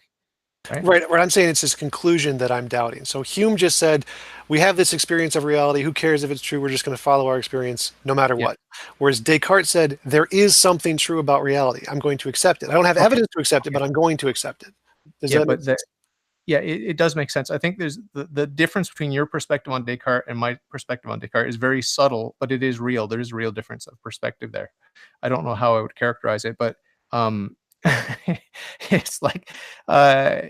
Right. I'm saying it's his conclusion that I'm doubting. So Hume just said, we have this experience of reality. Who cares if it's true? We're just going to follow our experience no matter what. Whereas Descartes said, there is something true about reality. I'm going to accept it. I don't have evidence to accept it, but I'm going to accept it. It does make sense. I think there's the difference between your perspective on Descartes and my perspective on Descartes is very subtle, but it is real. There is a real difference of perspective there. I don't know how I would characterize it, but it's like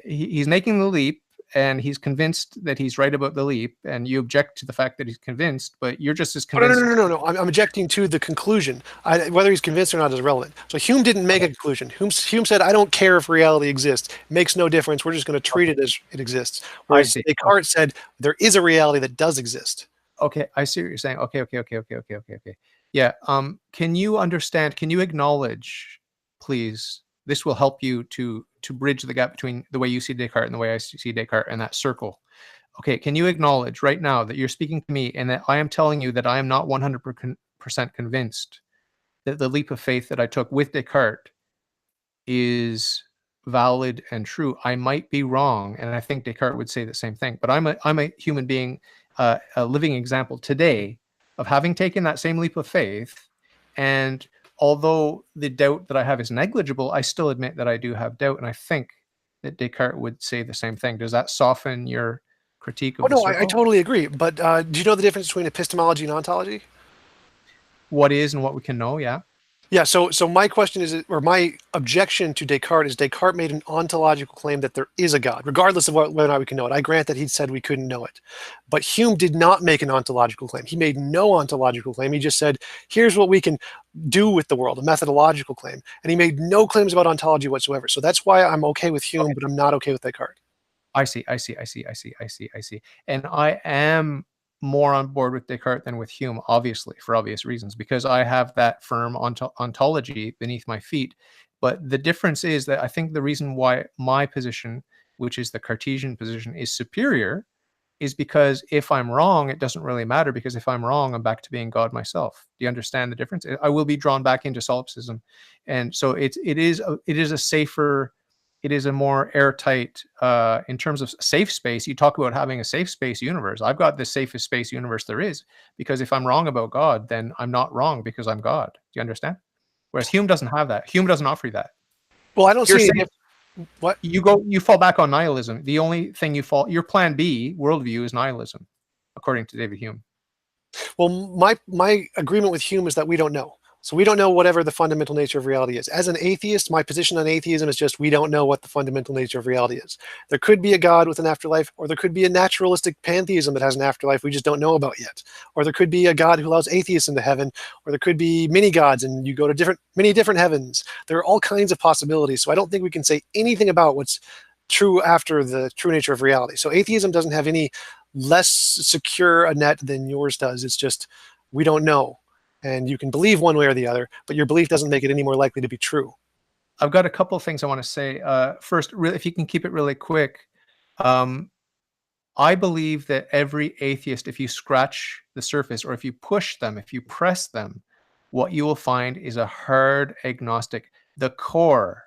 he's making the leap, and he's convinced that he's right about the leap, and you object to the fact that he's convinced, but you're just as convinced. No. I'm objecting to the conclusion. Whether he's convinced or not is irrelevant. So Hume didn't make a conclusion. Hume said, I don't care if reality exists. It makes no difference. We're just going to treat it as it exists. Whereas Descartes said, there is a reality that does exist. Okay, I see what you're saying. Okay. Yeah. Can you understand? Can you acknowledge, please? This will help you to bridge the gap between the way you see Descartes and the way I see Descartes and that circle. Okay, can you acknowledge right now that you're speaking to me and that I am telling you that I am not 100% convinced that the leap of faith that I took with Descartes is valid and true? I might be wrong, and I think Descartes would say the same thing, but I'm a human being, a living example today of having taken that same leap of faith, and although the doubt that I have is negligible, I still admit that I do have doubt, and I think that Descartes would say the same thing. Does that soften your critique Oh of the no, I circle. totally agree. But do you know the difference between epistemology and ontology? What is and what we can know, yeah. Yeah, so my question is, or my objection to Descartes is Descartes made an ontological claim that there is a God, regardless of whether or not we can know it. I grant that he said we couldn't know it. But Hume did not make an ontological claim. He made no ontological claim. He just said, here's what we can do with the world, a methodological claim. And he made no claims about ontology whatsoever. So that's why I'm okay with Hume, Okay. but I'm not okay with Descartes. I see. And I am more on board with Descartes than with Hume, obviously, for obvious reasons, because I have that firm ontology beneath my feet. But the difference is that I think the reason why my position, which is the Cartesian position, is superior is because if I'm wrong, it doesn't really matter, because if I'm wrong, I'm back to being God myself. Do you understand the difference? I will be drawn back into solipsism. And so it is a safer, it is a more airtight, in terms of safe space. You talk about having a safe space universe. I've got the safest space universe there is, because if I'm wrong about God, then I'm not wrong because I'm God. Do you understand? Whereas Hume doesn't have that. Hume doesn't offer you that. Well, I don't You're see any saying what? you fall back on nihilism. The only thing your plan B worldview is nihilism, according to David Hume. Well, my agreement with Hume is that we don't know. So we don't know whatever the fundamental nature of reality is. As an atheist, my position on atheism is just we don't know what the fundamental nature of reality is. There could be a God with an afterlife, or there could be a naturalistic pantheism that has an afterlife we just don't know about yet. Or there could be a God who allows atheists into heaven, or there could be many gods and you go to many different heavens. There are all kinds of possibilities. So I don't think we can say anything about what's true after the true nature of reality. So atheism doesn't have any less secure a net than yours does. It's just we don't know. And you can believe one way or the other, but your belief doesn't make it any more likely to be true. I've got a couple of things I want to say. First, if you can keep it really quick, I believe that every atheist, if you scratch the surface or if you push them, if you press them, what you will find is a hard agnostic. The core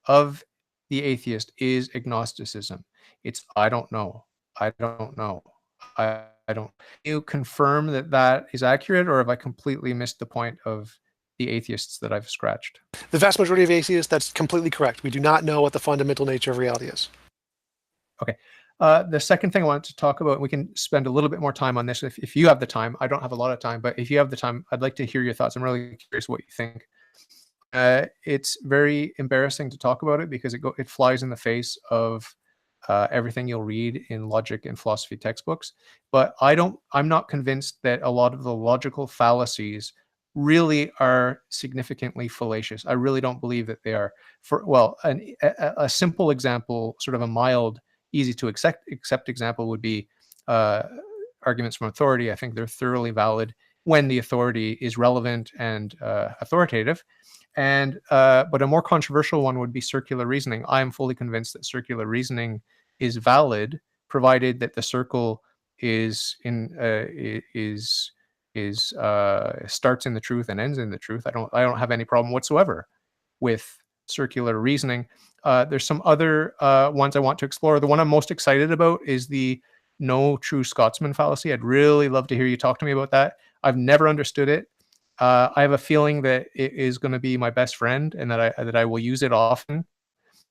of the atheist is agnosticism. It's I don't know. I don't know. I don't. Can you confirm that that is accurate, or have I completely missed the point of the atheists that I've scratched? The vast majority of atheists, that's completely correct. We do not know what the fundamental nature of reality is. Okay. The second thing I wanted to talk about, we can spend a little bit more time on this if you have the time. I don't have a lot of time, but if you have the time, I'd like to hear your thoughts. I'm really curious what you think. It's very embarrassing to talk about it because it flies in the face of everything you'll read in logic and philosophy textbooks. But I'm not convinced that a lot of the logical fallacies really are significantly fallacious. I really don't believe that they are. A simple example, sort of a mild, easy to accept example would be arguments from authority. I think they're thoroughly valid when the authority is relevant and authoritative. And but a more controversial one would be circular reasoning. I am fully convinced that circular reasoning is valid, provided that the circle is starts in the truth and ends in the truth. I don't have any problem whatsoever with circular reasoning. There's some other ones I want to explore. The one I'm most excited about is the no true Scotsman fallacy. I'd really love to hear you talk to me about that. I've never understood it. I have a feeling that it is going to be my best friend, and that I will use it often,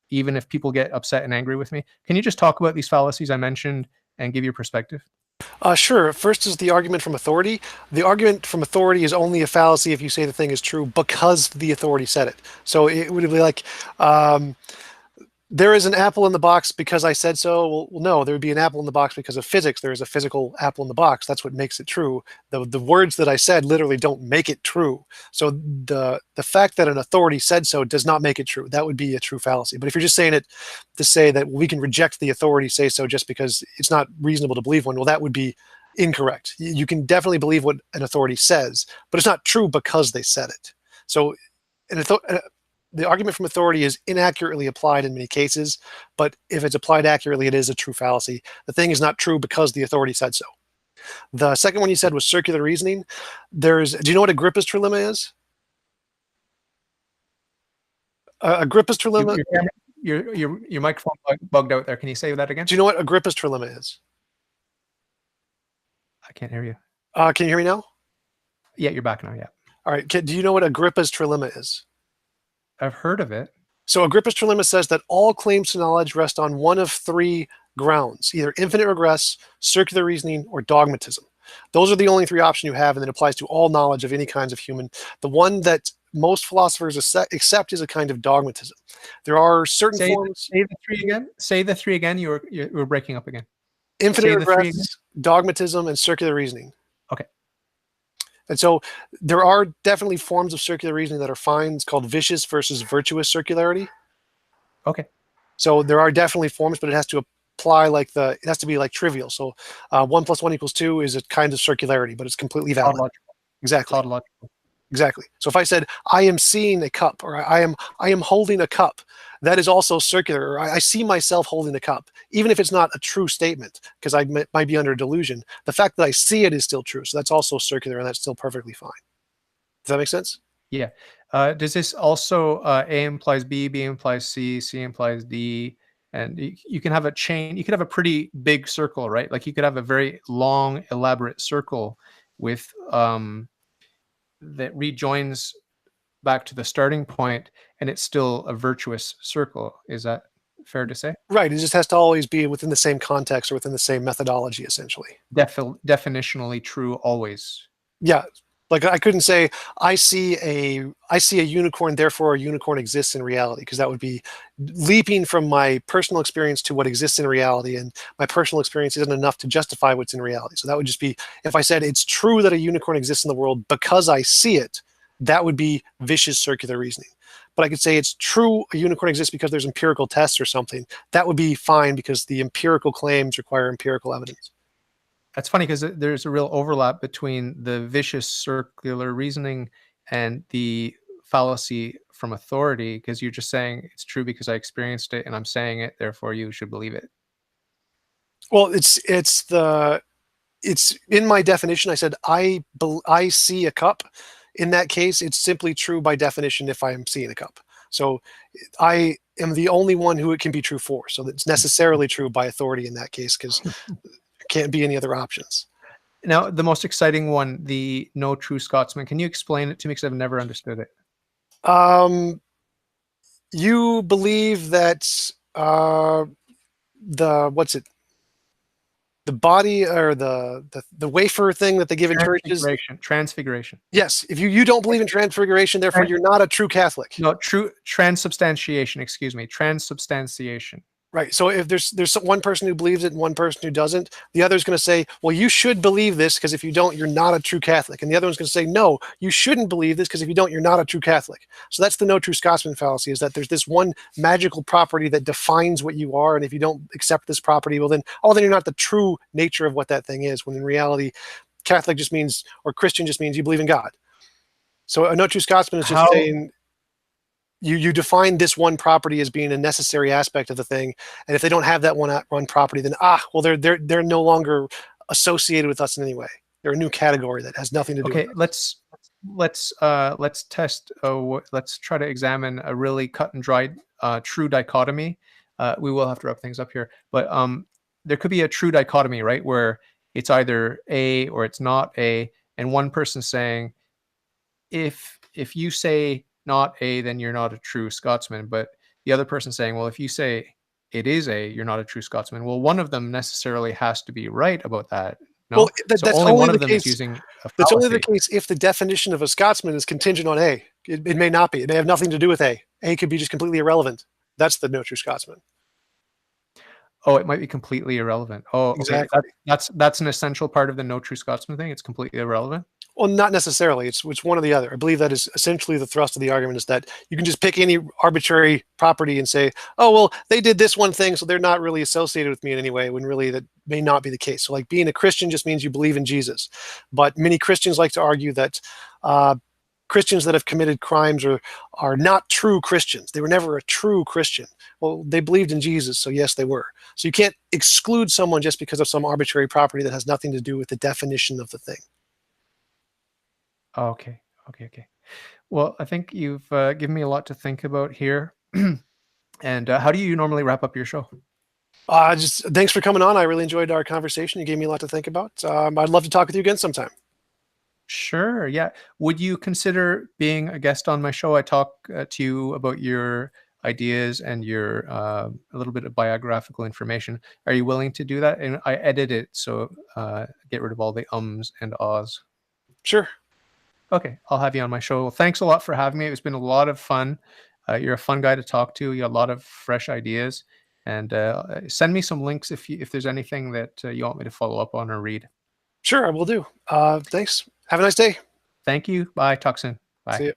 even if people get upset and angry with me. Can you just talk about these fallacies I mentioned and give your perspective? Sure. First is the argument from authority. The argument from authority is only a fallacy if you say the thing is true because the authority said it. So it would be like, there is an apple in the box because I said so. Well, no, there would be an apple in the box because of physics. There is a physical apple in the box. That's what makes it true. The words that I said literally don't make it true. So the fact that an authority said so does not make it true. That would be a true fallacy. But if you're just saying it to say that we can reject the authority say so just because it's not reasonable to believe one, well, that would be incorrect. You can definitely believe what an authority says, but it's not true because they said it. So the argument from authority is inaccurately applied in many cases, but if it's applied accurately, it is a true fallacy. The thing is not true because the authority said so. The second one you said was circular reasoning. Do you know what Agrippa's trilemma is? Agrippa's trilemma. Your microphone bugged out there. Can you say that again? Do you know what Agrippa's trilemma is? I can't hear you. Can you hear me now? Yeah, you're back now. Yeah. All right. Do you know what Agrippa's trilemma is? I've heard of it. So Agrippa's trilemma says that all claims to knowledge rest on one of three grounds, either infinite regress, circular reasoning, or dogmatism. Those are the only 3 options you have, and it applies to all knowledge of any kinds of human. The one that most philosophers accept is a kind of dogmatism. There are certain forms. Say the 3 again. Say the 3 again. You were breaking up again. Infinite Say the 3 again. regress, dogmatism, and circular reasoning. Okay. And so there are definitely forms of circular reasoning that are fine. It's called vicious versus virtuous circularity. Okay. So there are definitely forms, but it has to apply it has to be like trivial. So 1 + 1 = 2 is a kind of circularity, but it's completely valid. Tautological. Exactly. Tautological. Exactly. So if I said I am seeing a cup, or I am holding a cup, that is also circular. Or I see myself holding a cup, even if it's not a true statement, because I might be under delusion. The fact that I see it is still true. So that's also circular, and that's still perfectly fine. Does that make sense? Yeah. Does this also A implies B, B implies C, C implies D, and you can have a chain? You could have a pretty big circle, right? Like you could have a very long, elaborate circle with that rejoins back to the starting point, and it's still a virtuous circle. Is that fair to say? Right. It just has to always be within the same context or within the same methodology, essentially. Definitionally true always. Yeah. Like I couldn't say I see a unicorn, therefore a unicorn exists in reality, because that would be leaping from my personal experience to what exists in reality, and my personal experience isn't enough to justify what's in reality. So that would just be, if I said it's true that a unicorn exists in the world because I see it, that would be vicious circular reasoning. But I could say it's true a unicorn exists because there's empirical tests or something. That would be fine because the empirical claims require empirical evidence. That's funny because there's a real overlap between the vicious circular reasoning and the fallacy from authority, because you're just saying it's true because I experienced it and I'm saying it, therefore you should believe it. Well, it's in my definition. I said I see a cup. In that case, it's simply true by definition if I am seeing a cup. So I am the only one who it can be true for. So it's necessarily true by authority in that case, because there can't be any other options. Now, the most exciting one, the no true Scotsman. Can you explain it to me? Because I've never understood it. You believe that the body, or the wafer thing that they give in churches. Transfiguration. Yes. If you don't believe in transfiguration, therefore you're not a true Catholic. No, true transubstantiation. Excuse me, transubstantiation. Right. So if there's one person who believes it and one person who doesn't, the other's going to say, well, you should believe this, because if you don't, you're not a true Catholic. And the other one's going to say, no, you shouldn't believe this, because if you don't, you're not a true Catholic. So that's the no true Scotsman fallacy, is that there's this one magical property that defines what you are. And if you don't accept this property, well, then you're not the true nature of what that thing is, when in reality, Catholic just means, or Christian just means you believe in God. So a no true Scotsman is just saying, you define this one property as being a necessary aspect of the thing, and if they don't have that one property, then well, they're no longer associated with us in any way. They're a new category that has nothing to do. Okay, with us. let's test. Let's try to examine a really cut and dried true dichotomy. We will have to wrap things up here, but there could be a true dichotomy, right, where it's either A or it's not A, and one person saying, if you say not A, then you're not a true Scotsman. But the other person saying, well, if you say it is A, you're not a true Scotsman. Well, one of them necessarily has to be right about that. No? Well, so that's only one the of them case. is using a fallacy. That's only the case if the definition of a Scotsman is contingent on A. It may not be. It may have nothing to do with A. A could be just completely irrelevant. That's the no true Scotsman. Oh, it might be completely irrelevant. Oh, exactly. Okay. That's an essential part of the no true Scotsman thing. It's completely irrelevant. Well, not necessarily. It's one or the other. I believe that is essentially the thrust of the argument, is that you can just pick any arbitrary property and say, oh, well, they did this one thing, so they're not really associated with me in any way, when really that may not be the case. So like being a Christian just means you believe in Jesus. But many Christians like to argue that Christians that have committed crimes are not true Christians. They were never a true Christian. Well, they believed in Jesus, so yes, they were. So you can't exclude someone just because of some arbitrary property that has nothing to do with the definition of the thing. Okay. Well, I think you've given me a lot to think about here. And how do you normally wrap up your show? Just thanks for coming on. I really enjoyed our conversation. You gave me a lot to think about. I'd love to talk with you again sometime. Sure. Yeah. Would you consider being a guest on my show? I talk to you about your ideas and your a little bit of biographical information. Are you willing to do that? And I edit it, so get rid of all the ums and ahs. Sure. Okay, I'll have you on my show. Well, thanks a lot for having me. It's been a lot of fun. You're a fun guy to talk to. You have a lot of fresh ideas. And send me some links if there's anything that you want me to follow up on or read. Sure, I will do. Thanks. Have a nice day. Thank you. Bye. Talk soon. Bye. See you.